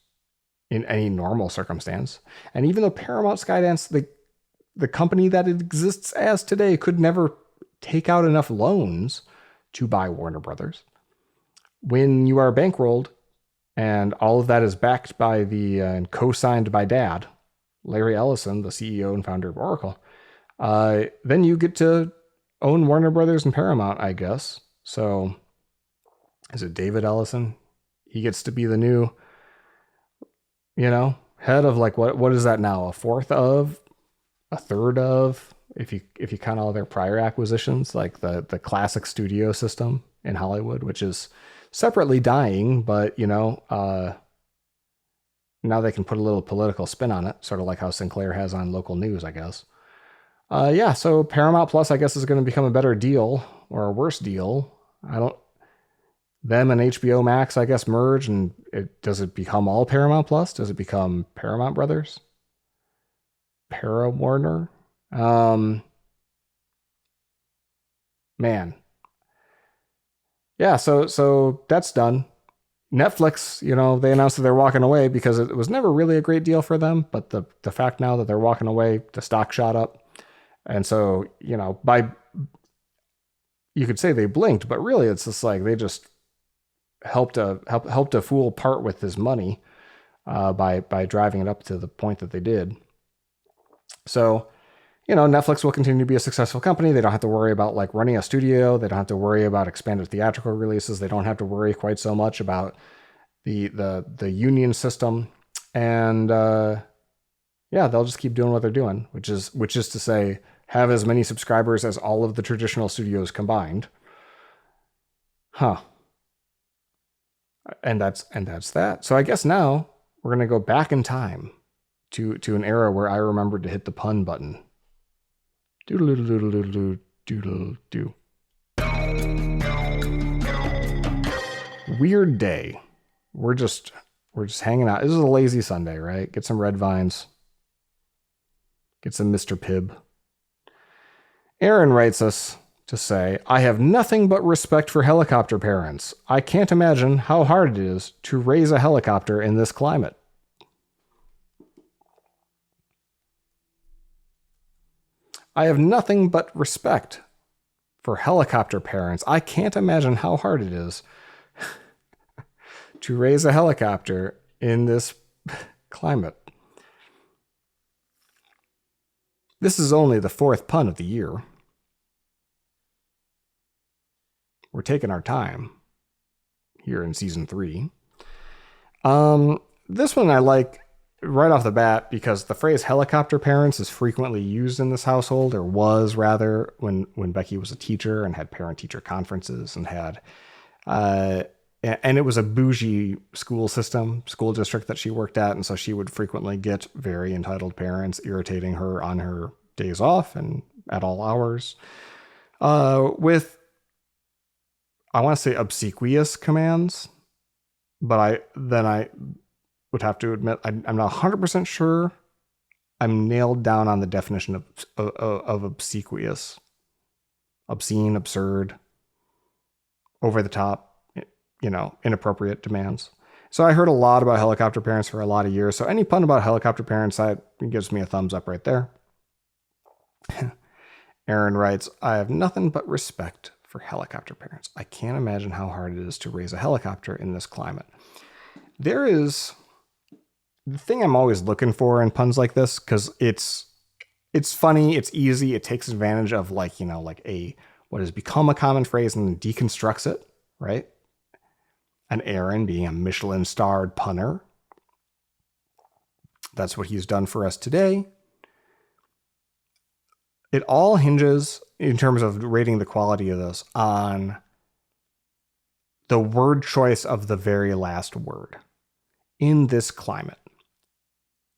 in any normal circumstance, and even though Paramount Skydance, the company that it exists as today, could never take out enough loans to buy Warner Brothers, when you are bankrolled and all of that is backed by and co-signed by Dad, Larry Ellison, the CEO and founder of Oracle, then you get to own Warner Brothers and Paramount, I guess. So is it David Ellison? He gets to be the new, head of like, what is that now? A third of, if you count all their prior acquisitions, like the classic studio system in Hollywood, which is separately dying, but now they can put a little political spin on it, sort of like how Sinclair has on local news, I guess. So Paramount Plus, I guess, is going to become a better deal or a worse deal. Them and HBO Max, I guess, merge, and does it become all Paramount Plus? Does it become Paramount Brothers? Para-Warner? Man. Yeah, so that's done. Netflix, they announced that they're walking away because it was never really a great deal for them, but the fact now that they're walking away, the stock shot up. And so, you could say they blinked, but really it's just like they just helped a fool part with his money by driving it up to the point that they did. So, Netflix will continue to be a successful company. They don't have to worry about like running a studio. They don't have to worry about expanded theatrical releases. They don't have to worry quite so much about the union system. And yeah, they'll just keep doing what they're doing, which is to say, have as many subscribers as all of the traditional studios combined. Huh. And that's that. So I guess now we're gonna go back in time to an era where I remembered to hit the pun button. Doodle doodle doodle doodle doodle doo. Weird day. We're just hanging out. This is a lazy Sunday, right? Get some red vines. Get some Mr. Pibb. Aaron writes us to say, I have nothing but respect for helicopter parents. I can't imagine how hard it is to raise a helicopter in this climate. I have nothing but respect for helicopter parents. I can't imagine how hard it is to raise a helicopter in this climate. This is only the fourth pun of the year. We're taking our time here in season 3. This one I like right off the bat because the phrase helicopter parents is frequently used in this household, or was rather, when Becky was a teacher and had parent-teacher conferences and had, and it was a bougie school district that she worked at. And so she would frequently get very entitled parents irritating her on her days off and at all hours, with, I want to say, obsequious commands, but I would have to admit I'm not 100% sure I'm nailed down on the definition of obsequious. Obscene, absurd, over the top, inappropriate demands. So I heard a lot about helicopter parents for a lot of years. So any pun about helicopter parents, that gives me a thumbs up right there. Aaron writes, I have nothing but respect for helicopter parents. I can't imagine how hard it is to raise a helicopter in this climate. There is the thing I'm always looking for in puns like this, because it's funny, it's easy, it takes advantage of what has become a common phrase and then deconstructs it, right? And Aaron being a Michelin-starred punner. That's what he's done for us today. It all hinges, in terms of rating the quality of this, on the word choice of the very last word. In this climate.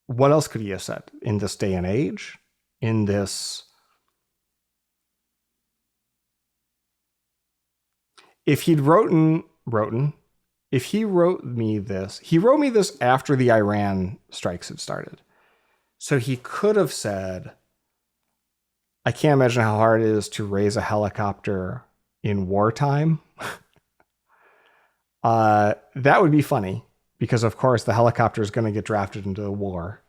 What else could he have said? In this day and age? In this... If he'd if he wrote me this after the Iran strikes had started. So he could have said, I can't imagine how hard it is to raise a helicopter in wartime. That would be funny, because of course the helicopter is going to get drafted into the war,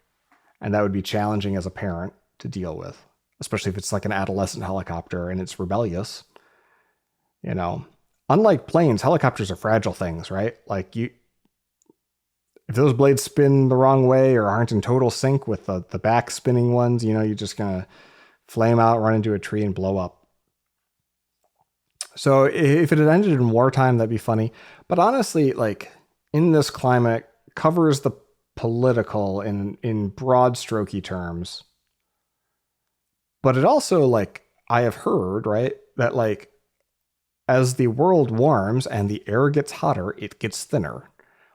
and that would be challenging as a parent to deal with, especially if it's like an adolescent helicopter and it's rebellious. Unlike planes, helicopters are fragile things, right? Like if those blades spin the wrong way or aren't in total sync with the back spinning ones, you're just going to flame out, run into a tree, and blow up. So if it had ended in wartime, that'd be funny. But honestly, in this climate, covers the political in broad strokey terms. But it also, I have heard, right, that as the world warms and the air gets hotter, it gets thinner,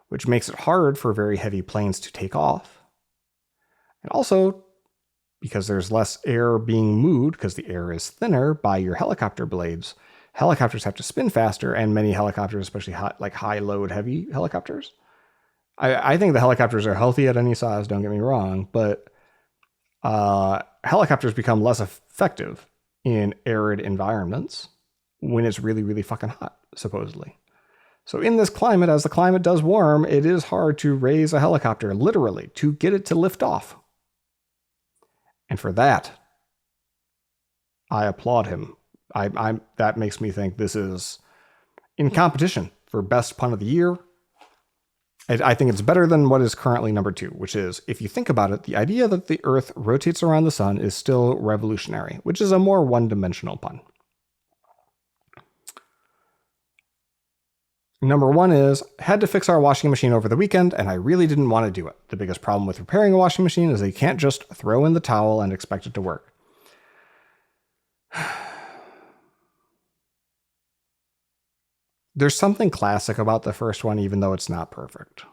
which makes it hard for very heavy planes to take off. And also, because there's less air being moved, because the air is thinner by your helicopter blades, helicopters have to spin faster, and many helicopters, especially high load heavy helicopters. I think the helicopters are healthy at any size, don't get me wrong, but helicopters become less effective in arid environments when it's really, really fucking hot, supposedly. So in this climate, as the climate does warm, it is hard to raise a helicopter, literally, to get it to lift off. And for that, I applaud him. That makes me think this is in competition for best pun of the year. I think it's better than what is currently number 2, which is, if you think about it, the idea that the Earth rotates around the sun is still revolutionary, which is a more one-dimensional pun. Number one is, had to fix our washing machine over the weekend, and I really didn't want to do it. The biggest problem with repairing a washing machine is that you can't just throw in the towel and expect it to work. There's something classic about the first one, even though it's not perfect.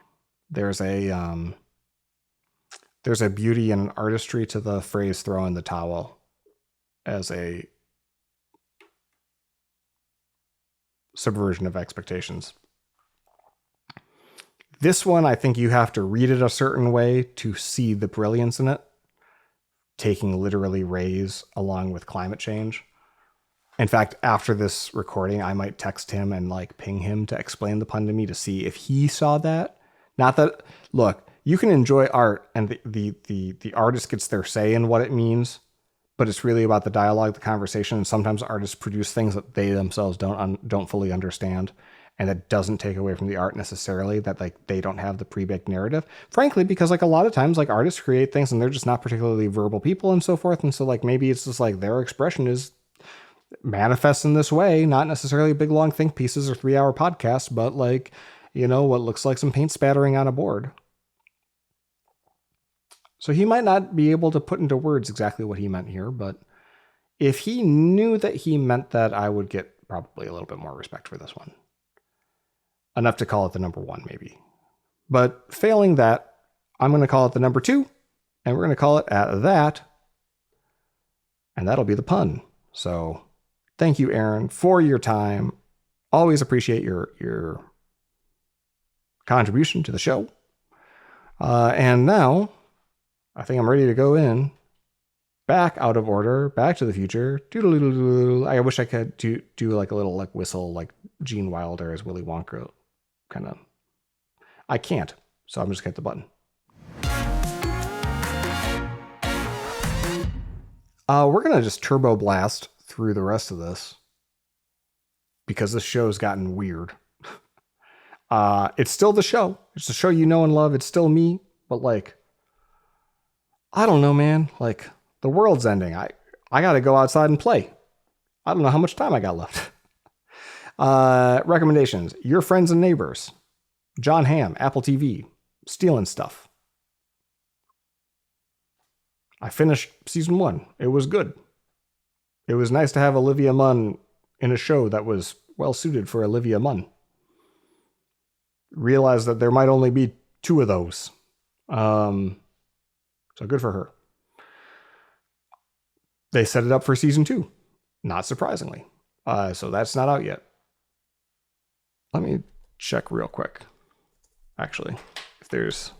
There's a beauty and an artistry to the phrase "throw in the towel" as a subversion of expectations. This one, I think you have to read it a certain way to see the brilliance in it, taking literally rays along with climate change. In fact, after this recording, I might text him and like ping him to explain the pun to me to see if he saw that. Not that, look, you can enjoy art and the artist gets their say in what it means, but it's really about the dialogue, the conversation, and sometimes artists produce things that they themselves don't fully understand, and that doesn't take away from the art necessarily, that like they don't have the pre-baked narrative. Frankly, because like a lot of times like artists create things and they're just not particularly verbal people and so forth, and so like maybe it's just like their expression is manifests in this way, not necessarily big long think pieces or 3-hour podcasts, but like, you know, what looks like some paint spattering on a board. So he might not be able to put into words exactly what he meant here, but if he knew that he meant that, I would get probably a little bit more respect for this one. Enough to call it the number one, maybe. But failing that, I'm going to call it the number two, and we're going to call it at that, and that'll be the pun. So thank you, Aaron, for your time. Always appreciate your contribution to the show. And now I think I'm ready to go in. Back out of order, back to the future. Doodle-doodle-doodle. I wish I could do like a little like whistle like Gene Wilder as Willy Wonka kind of. I can't, so I'm just gonna hit the button. We're gonna just turbo blast through the rest of this because this show's gotten weird. It's still the show. It's the show you know and love. It's still me, but like, I don't know, man. Like, the world's ending. I got to go outside and play. I don't know how much time I got left. Recommendations. Your Friends and Neighbors. John Hamm, Apple TV. Stealing Stuff. I finished season 1. It was good. It was nice to have Olivia Munn in a show that was well suited for Olivia Munn. Realized that there might only be 2 of those. So good for her. They set it up for season 2, not surprisingly. So that's not out yet. Let me check real quick. Actually, if there's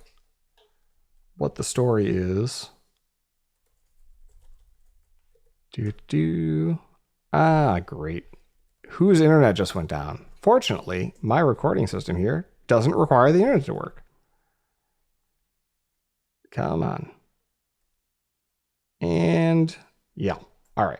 what the story is. Great. Whose internet just went down? Fortunately, my recording system here doesn't require the internet to work. Come on. And yeah. All right.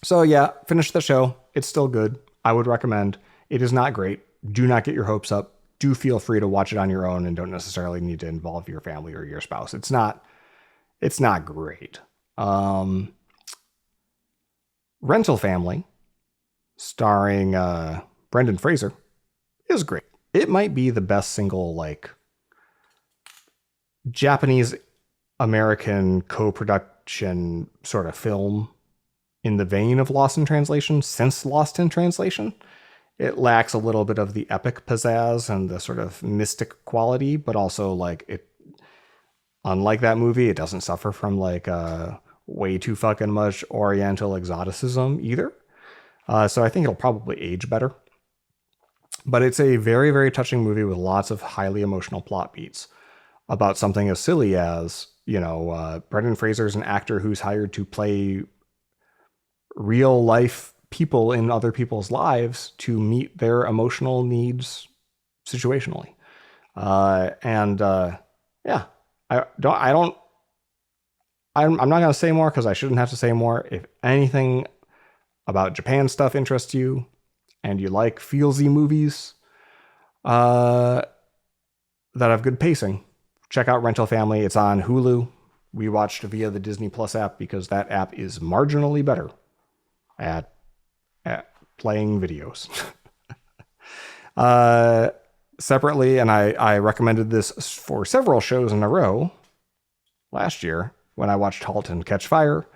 So yeah, finish the show. It's still good. I would recommend. It is not great. Do not get your hopes up. Do feel free to watch it on your own and don't necessarily need to involve your family or your spouse. It's not great. Rental Family, starring Brendan Fraser, is great. It might be the best single like Japanese American co-production sort of film in the vein of Lost in Translation since Lost in Translation. It lacks a little bit of the epic pizzazz and the sort of mystic quality, but also like it, unlike that movie, it doesn't suffer from like way too fucking much Oriental exoticism either. So I think it'll probably age better. But it's a very, very touching movie with lots of highly emotional plot beats about something as silly as, you know, Brendan Fraser's an actor who's hired to play real life people in other people's lives to meet their emotional needs situationally. I'm not going to say more because I shouldn't have to say more. If anything about Japan stuff interests you and you like feelsy movies that have good pacing, check out Rental Family. It's on Hulu. We watched via the Disney Plus app because that app is marginally better at playing videos. Separately, and I recommended this for several shows in a row last year when I watched *Halt and Catch Fire*.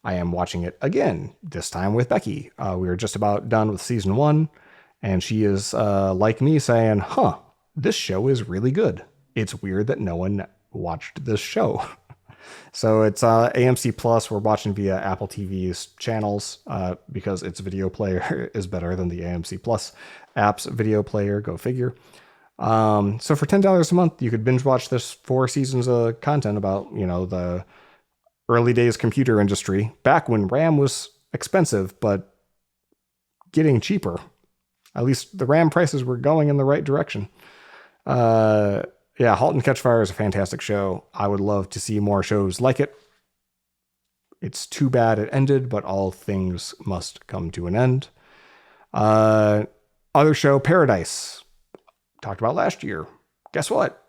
I am watching it again, this time with Becky. We were just about done with season 1, and she is, like me, saying, this show is really good. It's weird that no one watched this show. So it's AMC Plus. We're watching via Apple TV's channels because its video player is better than the AMC Plus app's video player. Go figure. So for $10 a month, you could binge watch this 4 seasons of content about, the early days computer industry, back when RAM was expensive, but getting cheaper. At least the RAM prices were going in the right direction. *Halt and Catch Fire* is a fantastic show. I would love to see more shows like it. It's too bad it ended, but all things must come to an end. Other show, Paradise. Talked about last year. Guess what?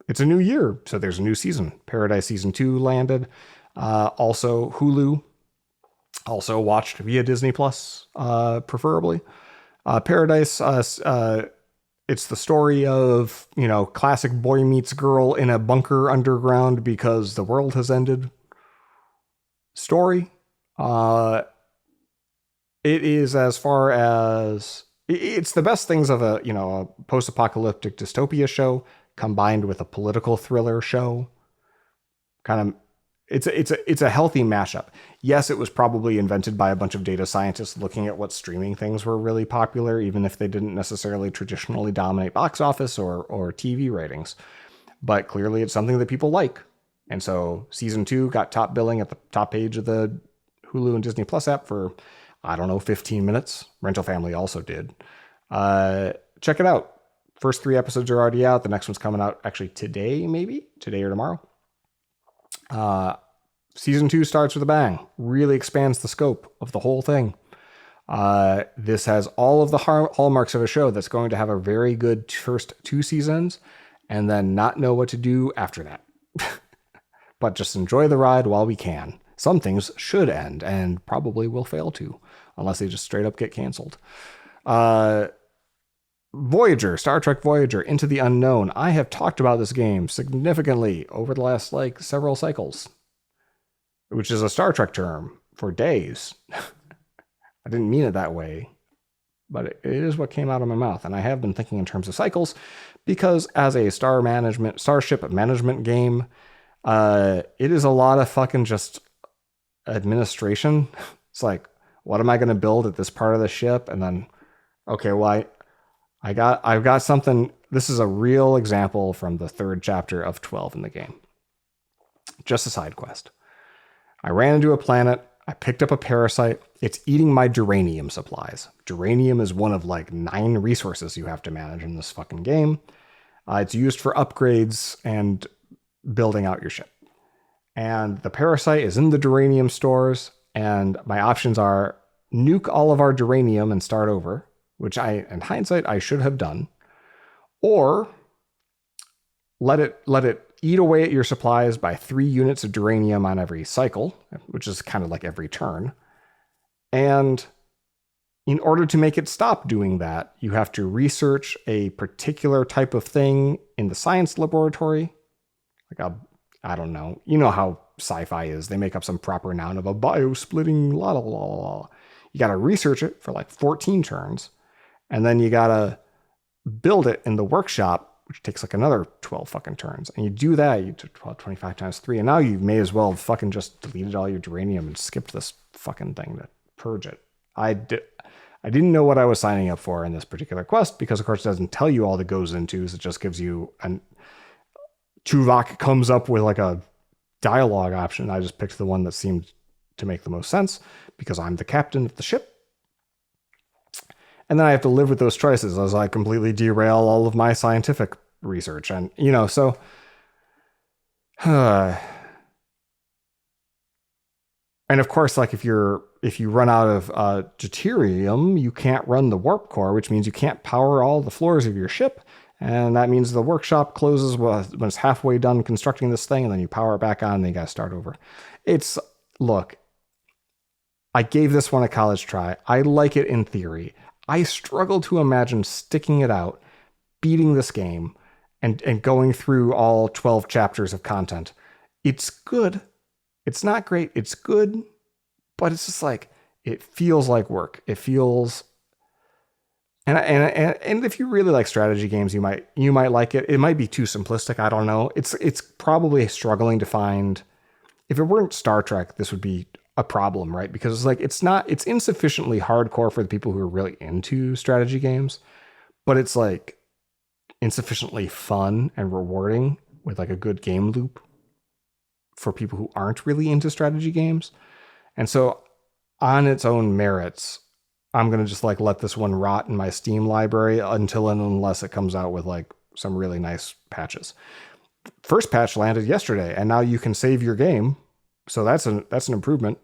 It's a new year, so there's a new season. Paradise Season 2 landed. Also, Hulu. Also watched via Disney Plus, preferably. Paradise, it's the story of, classic boy meets girl in a bunker underground because the world has ended story. It is, as far as, it's the best things of a post-apocalyptic dystopia show combined with a political thriller show. It's a healthy mashup. Yes, it was probably invented by a bunch of data scientists looking at what streaming things were really popular, even if they didn't necessarily traditionally dominate box office or TV ratings. But clearly it's something that people like. And so season 2 got top billing at the top page of the Hulu and Disney Plus app for, 15 minutes. Rental Family also did. Check it out. First 3 episodes are already out. The next one's coming out actually today, maybe? Today or tomorrow. Season 2 starts with a bang. Really expands the scope of the whole thing. This has all of the hallmarks of a show that's going to have a very good first 2 seasons and then not know what to do after that. But just enjoy the ride while we can. Some things should end and probably will fail to, unless they just straight up get canceled. Voyager, Star Trek Voyager, Into the Unknown. I have talked about this game significantly over the last several cycles, which is a Star Trek term for days. I didn't mean it that way, but it is what came out of my mouth. And I have been thinking in terms of cycles because as a starship management game, it is a lot of fucking just administration. It's like, what am I going to build at this part of the ship? And then, okay, well, I've got something. This is a real example from the 3rd chapter of 12 in the game. Just a side quest. I ran into a planet. I picked up a parasite. It's eating my duranium supplies. Duranium is one of 9 resources you have to manage in this fucking game. It's used for upgrades and building out your ship. And the parasite is in the duranium stores. And my options are nuke all of our duranium and start over, which in hindsight, I should have done. Or let it eat away at your supplies by 3 units of duranium on every cycle, which is kind of like every turn. And in order to make it stop doing that, you have to research a particular type of thing in the science laboratory. I don't know. You know how sci-fi is. They make up some proper noun of a bio-splitting la la la la. You got to research it for 14 turns. And then you got to build it in the workshop, which takes another 12 fucking turns. And you do that, you do 25 times 3. And now you may as well fucking just deleted all your duranium and skipped this fucking thing to purge it. I didn't know what I was signing up for in this particular quest because, of course, it doesn't tell you all the goes intos. It just gives you Tuvok comes up with a dialogue option. I just picked the one that seemed to make the most sense because I'm the captain of the ship. And then I have to live with those choices as I completely derail all of my scientific research. And, so... and of course, if you run out of deuterium, you can't run the warp core, which means you can't power all the floors of your ship. And that means the workshop closes when it's halfway done constructing this thing, and then you power it back on, and then you got to start over. Look, I gave this one a college try. I like it in theory. I struggle to imagine sticking it out, beating this game, and going through all 12 chapters of content. It's good. It's not great. It's good, but it's just like, it feels like work. It feels, and if you really like strategy games, you might like it. It might be too simplistic. I don't know. It's probably struggling to find. If it weren't Star Trek, this would be a problem, right? Because it's like, it's insufficiently hardcore for the people who are really into strategy games, but it's like insufficiently fun and rewarding with like a good game loop for people who aren't really into strategy games. And so on its own merits, I'm going to just like let this one rot in my Steam library until and unless it comes out with like some really nice patches. First patch landed yesterday, and now you can save your game. So that's an improvement.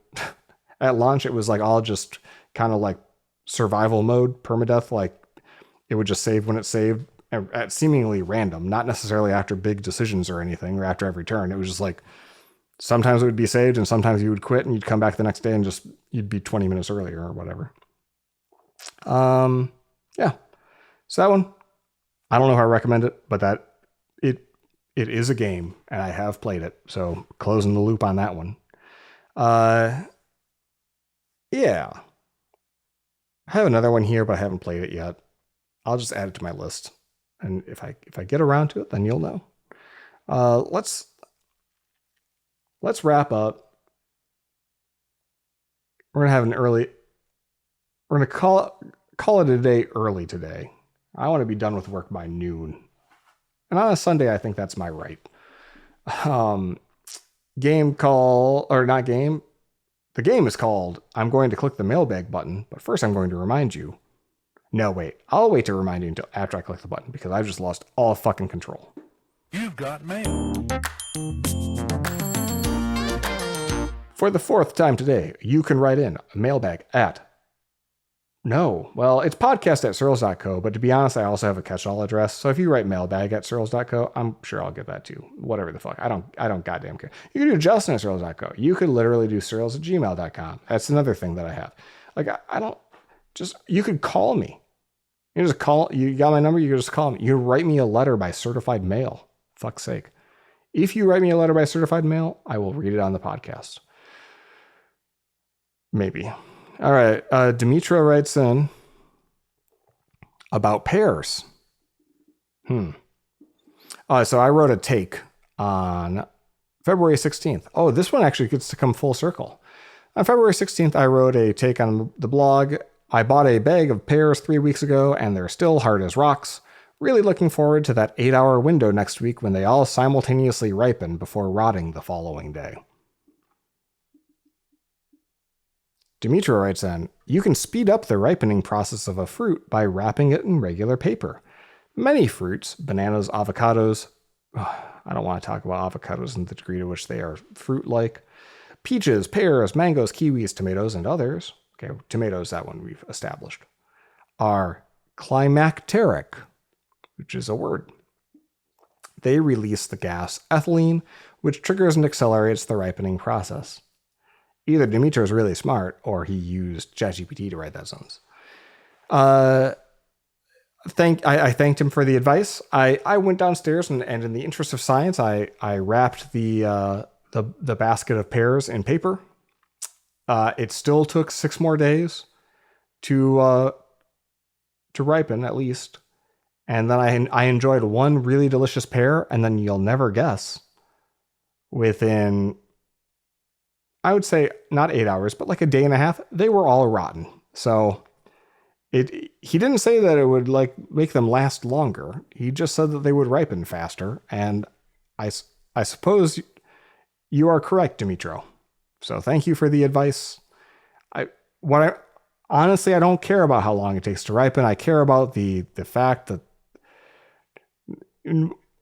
At launch, it was like all just kind of like survival mode, permadeath. Like it would just save when it saved at seemingly random, not necessarily after big decisions or anything or after every turn. It was just like, sometimes it would be saved and sometimes you would quit and you'd come back the next day and just, you'd be 20 minutes earlier or whatever. Yeah. So that one, I don't know how I recommend it, but that it is a game and I have played it. So closing the loop on that one. Yeah. I have another one here, but I haven't played it yet. I'll just add it to my list. And if I get around to it, then you'll know. Let's wrap up. We're gonna call it a day early today. I want to be done with work by noon. And on a Sunday, I think that's my right. Game call, or not game. The game is called I'm going to click the mailbag button, but first I'm going to remind you. No, wait. I'll wait to remind you until after I click the button because I've just lost all fucking control. You've got mail. For the fourth time today, you can write in a mailbag at... No, well, it's podcast@searls.co, but to be honest, I also have a catch-all address. So if you write mailbag@searls.co, I'm sure I'll get that too. Whatever the fuck. I don't goddamn care. You can do Justin@searls.co. You could literally do searls@gmail.com. That's another thing that I have. Like, I don't just, you could call me. You just call, you got my number, you can just call me. You write me a letter by certified mail. Fuck's sake. If you write me a letter by certified mail, I will read it on the podcast. Maybe. All right. Demetro writes in about pears. So I wrote a take on February 16th. Oh, this one actually gets to come full circle. On February 16th, I wrote a take on the blog. I bought a bag of pears 3 weeks ago, and they're still hard as rocks. Really looking forward to that 8-hour window next week when they all simultaneously ripen before rotting the following day. Demetrio writes in, you can speed up the ripening process of a fruit by wrapping it in regular paper. Many fruits, bananas, avocados, I don't want to talk about avocados and the degree to which they are fruit-like, peaches, pears, mangoes, kiwis, tomatoes, and others, okay, tomatoes, that one we've established, are climacteric, which is a word. They release the gas ethylene, which triggers and accelerates the ripening process. Either Demetrio is really smart, or he used ChatGPT to write that sentence. I thanked him for the advice. I went downstairs and in the interest of science, I wrapped the basket of pears in paper. It still took 6 more days to ripen, at least. And then I enjoyed one really delicious pear, and then you'll never guess, within, I would say not 8 hours, but like a day and a half, they were all rotten. So he didn't say that it would like make them last longer. He just said that they would ripen faster. And I suppose you are correct, Demetrio. So thank you for the advice. Honestly, I don't care about how long it takes to ripen. I care about the fact that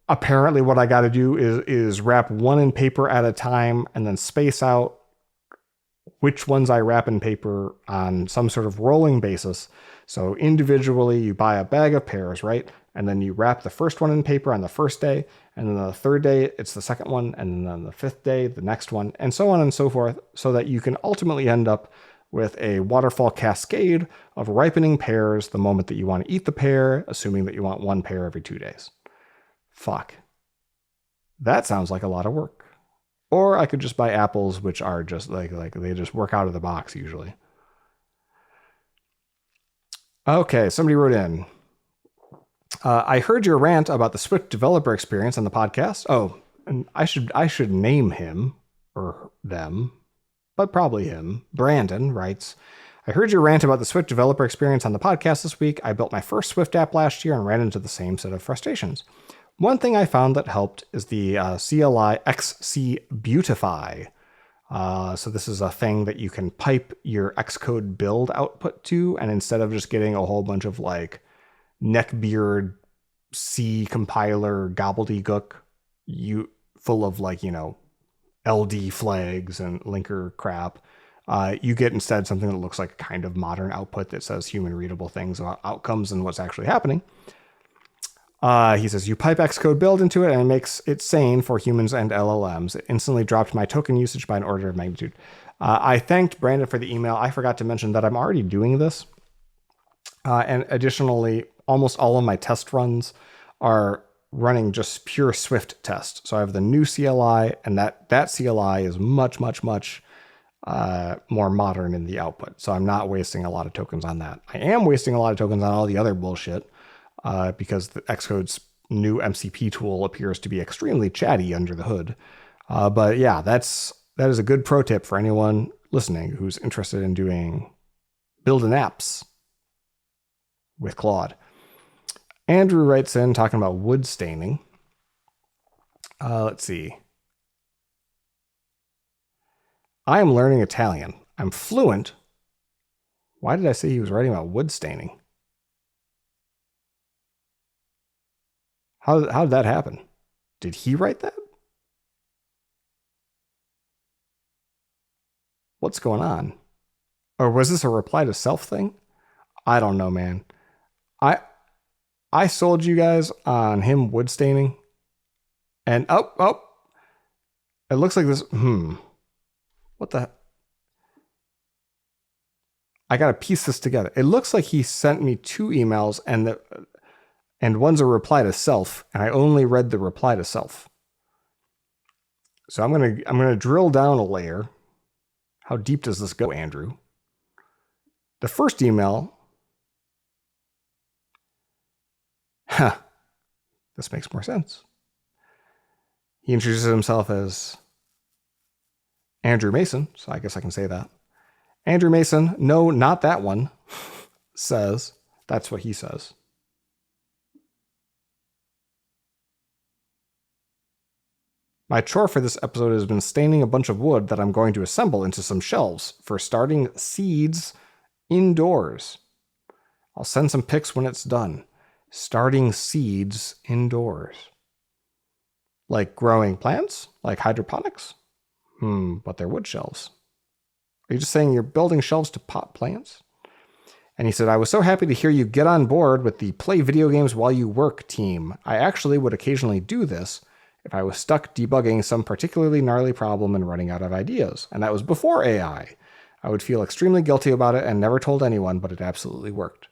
apparently what I got to do is wrap one in paper at a time and then space out which ones I wrap in paper on some sort of rolling basis. So individually, you buy a bag of pears, right? And then you wrap the first one in paper on the first day. And then the third day, it's the second one. And then the 5th day, the next one, and so on and so forth, so that you can ultimately end up with a waterfall cascade of ripening pears the moment that you want to eat the pear, assuming that you want one pear every 2 days. Fuck. That sounds like a lot of work. Or I could just buy apples, which are just like they just work out of the box usually. Okay, somebody wrote in. I heard your rant about the Swift developer experience on the podcast. Oh, and I should name him or them, but probably him. Brandon writes, I heard your rant about the Swift developer experience on the podcast this week. I built my first Swift app last year and ran into the same set of frustrations. One thing I found that helped is the CLI XC Beautify. So this is a thing that you can pipe your Xcode build output to, and instead of just getting a whole bunch of like neckbeard C compiler gobbledygook, full of like, LD flags and linker crap, you get instead something that looks like a kind of modern output that says human readable things about outcomes and what's actually happening. He says, you pipe Xcode build into it and it makes it sane for humans and LLMs. It instantly dropped my token usage by an order of magnitude. I thanked Brandon for the email. I forgot to mention that I'm already doing this. And additionally, almost all of my test runs are running just pure Swift test. So I have the new CLI, and that CLI is much, much, much more modern in the output. So I'm not wasting a lot of tokens on that. I am wasting a lot of tokens on all the other bullshit. Because the Xcode's new MCP tool appears to be extremely chatty under the hood. But yeah, that is a good pro tip for anyone listening who's interested in building apps with Claude. Andrew writes in talking about wood staining. Let's see. I am learning Italian. I'm fluent. Why did I say he was writing about wood staining? How did that happen? Did he write that? What's going on? Or was this a reply to self thing? I don't know, man. I sold you guys on him wood staining. And it looks like this. What the? I got to piece this together. It looks like he sent me 2 emails and one's a reply to self, and I only read the reply to self. So I'm gonna drill down a layer. How deep does this go, Andrew? The first email. This makes more sense. He introduces himself as Andrew Mason, so I guess I can say that. Andrew Mason, no, not that one, says, that's what he says. My chore for this episode has been staining a bunch of wood that I'm going to assemble into some shelves for starting seeds indoors. I'll send some pics when it's done. Starting seeds indoors. Like growing plants? Like hydroponics? But they're wood shelves. Are you just saying you're building shelves to pot plants? And he said, I was so happy to hear you get on board with the play video games while you work team. I actually would occasionally do this if I was stuck debugging some particularly gnarly problem and running out of ideas. And that was before AI. I would feel extremely guilty about it and never told anyone, but it absolutely worked.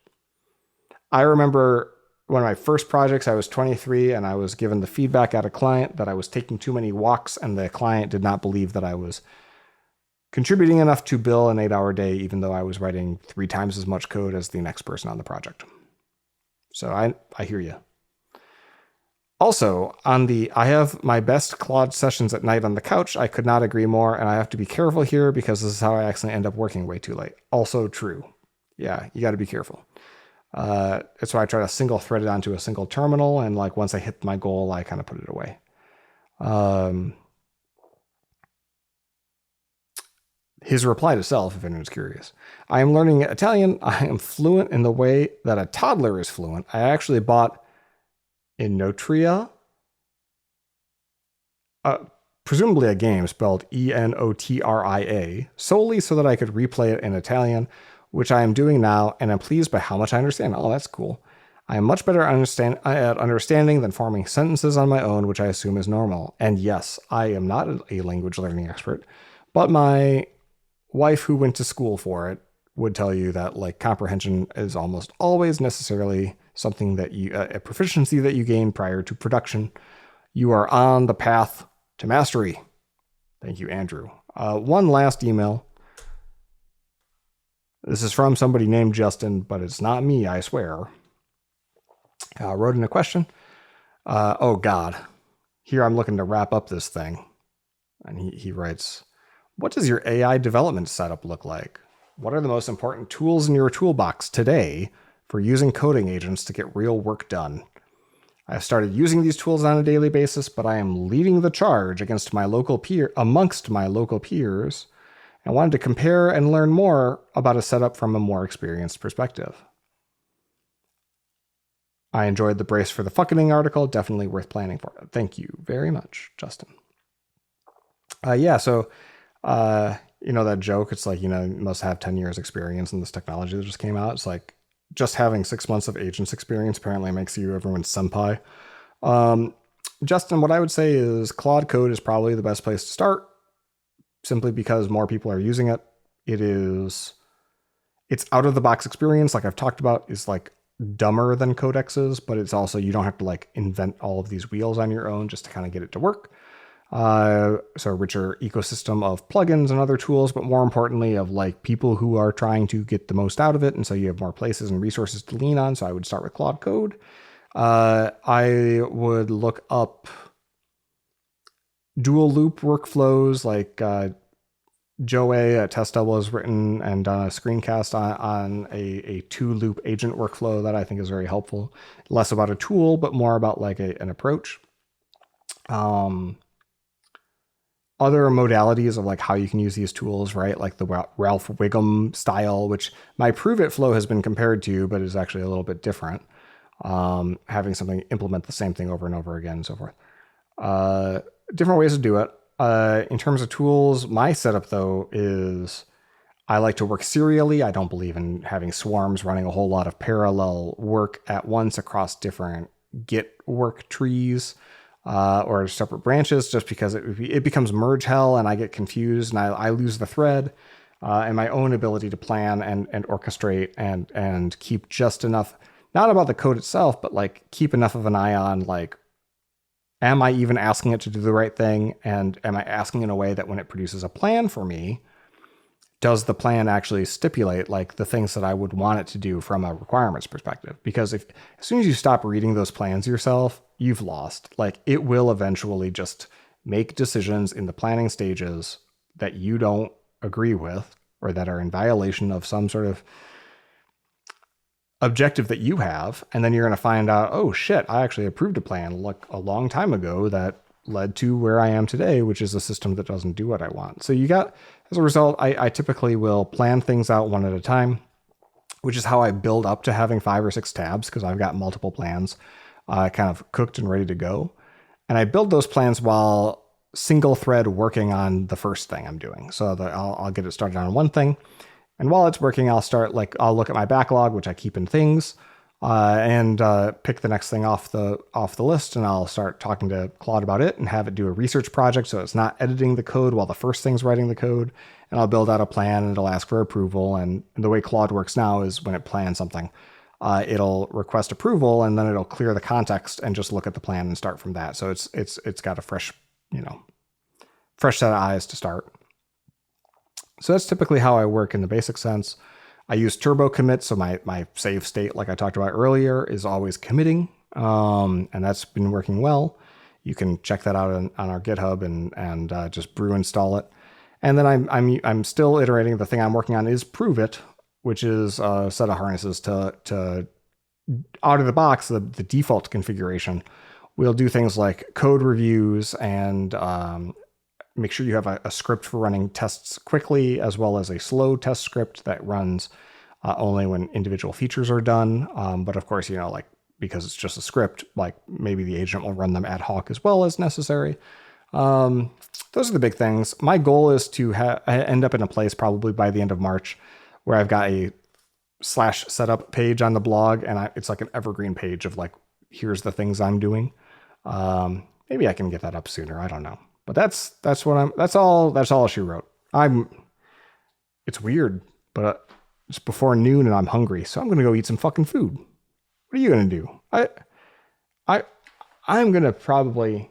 I remember one of my first projects, I was 23 and I was given the feedback at a client that I was taking too many walks, and the client did not believe that I was contributing enough to bill an 8-hour day, even though I was writing 3 times as much code as the next person on the project. So I hear you. Also, I have my best Claude sessions at night on the couch. I could not agree more, and I have to be careful here because this is how I accidentally end up working way too late. Also true. Yeah, you got to be careful. That's why I try to single thread it onto a single terminal, and like once I hit my goal, I kind of put it away. His reply to self, if anyone's curious. I am learning Italian. I am fluent in the way that a toddler is fluent. I actually bought Enotria, presumably a game spelled Enotria, solely so that I could replay it in Italian, which I am doing now, and I'm pleased by how much I understand. Oh, that's cool. I am much better at understanding than forming sentences on my own, which I assume is normal. And yes, I am not a language learning expert, but my wife who went to school for it would tell you that like comprehension is almost always necessarily something that you, a proficiency that you gain prior to production. You are on the path to mastery. Thank you, Andrew. One last email. This is from somebody named Justin, but it's not me, I swear. Wrote in a question. Oh God, here I'm looking to wrap up this thing. And he writes, what does your AI development setup look like? What are the most important tools in your toolbox today for using coding agents to get real work done? I have started using these tools on a daily basis, but I am leading the charge amongst my local peers, and wanted to compare and learn more about a setup from a more experienced perspective. I enjoyed the Brace for the Fucking article. Definitely worth planning for. Thank you very much, Justin. So you know that joke? It's like, you must have 10 years experience in this technology that just came out. It's like just having 6 months of agents experience apparently makes you everyone's senpai. Justin, what I would say is Claude Code is probably the best place to start, simply because more people are using it. It's out of the box experience, like I've talked about, is like dumber than codexes, but it's also, you don't have to like invent all of these wheels on your own just to kind of get it to work. So a richer ecosystem of plugins and other tools, but more importantly of like people who are trying to get the most out of it. And so you have more places and resources to lean on. So I would start with Claude Code. I would look up dual loop workflows like Joey at Test Double has written and done a screencast on a 2-loop agent workflow that I think is very helpful. Less about a tool, but more about like an approach. Other modalities of like how you can use these tools, right? Like the Ralph Wiggum style, which my Prove It flow has been compared to, but is actually a little bit different. Having something implement the same thing over and over again and so forth. Different ways to do it. In terms of tools, my setup though is I like to work serially. I don't believe in having swarms running a whole lot of parallel work at once across different Git work trees. Or separate branches, just because it becomes merge hell and I get confused and I lose the thread and my own ability to plan and orchestrate and keep just enough, not about the code itself, but like keep enough of an eye on like, am I even asking it to do the right thing? And am I asking in a way that when it produces a plan for me, does the plan actually stipulate like the things that I would want it to do from a requirements perspective? Because as soon as you stop reading those plans yourself, you've lost. Like it will eventually just make decisions in the planning stages that you don't agree with or that are in violation of some sort of objective that you have. And then you're going to find out, oh shit, I actually approved a plan like a long time ago that led to where I am today, which is a system that doesn't do what I want. So as a result, I typically will plan things out one at a time, which is how I build up to having 5 or 6 tabs, because I've got multiple plans kind of cooked and ready to go. And I build those plans while single thread working on the first thing I'm doing. So I'll get it started on one thing. And while it's working, I'll look at my backlog, which I keep in things, and pick the next thing off the list, and I'll start talking to Claude about it and have it do a research project so it's not editing the code while the first thing's writing the code. And I'll build out a plan and it'll ask for approval. And the way Claude works now is when it plans something, it'll request approval and then it'll clear the context and just look at the plan and start from that. So it's got a fresh set of eyes to start. So that's typically how I work in the basic sense. I use turbo commit, so my save state, like I talked about earlier, is always committing, and that's been working well. You can check that out on our GitHub and just brew install it. And then I'm still iterating. The thing I'm working on is Prove It, which is a set of harnesses to out of the box, the default configuration. We'll do things like code reviews and make sure you have a script for running tests quickly, as well as a slow test script that runs only when individual features are done. But of course, because it's just a script, like maybe the agent will run them ad hoc as well as necessary. Those are the big things. My goal is to end up in a place probably by the end of March where I've got a /setup page on the blog, and it's like an evergreen page of like, here's the things I'm doing. Maybe I can get that up sooner. I don't know. But that's all she wrote. It's weird, but it's before noon and I'm hungry, so I'm gonna go eat some fucking food. What are you gonna do? I'm gonna probably,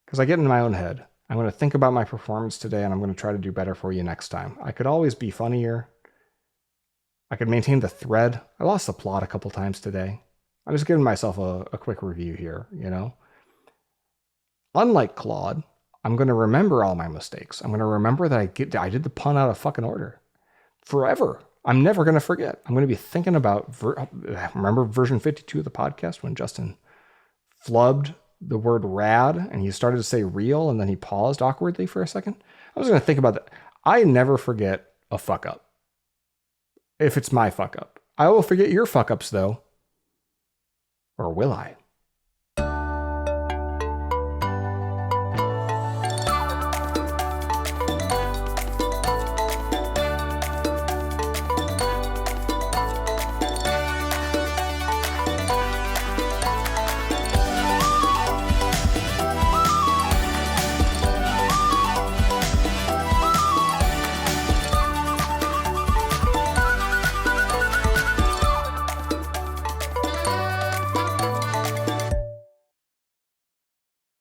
because I get in my own head, I'm gonna think about my performance today and I'm gonna try to do better for you next time. I could always be funnier. I could maintain the thread. I lost the plot a couple times today. I'm just giving myself a quick review here, you know? Unlike Claude, I'm going to remember all my mistakes. I'm going to remember that I did the pun out of fucking order forever. I'm never going to forget. I'm going to be thinking about, remember version 52 of the podcast when Justin flubbed the word rad and he started to say real and then he paused awkwardly for a second? I was going to think about that. I never forget a fuck up. If it's my fuck up. I will forget your fuck ups though. Or will I?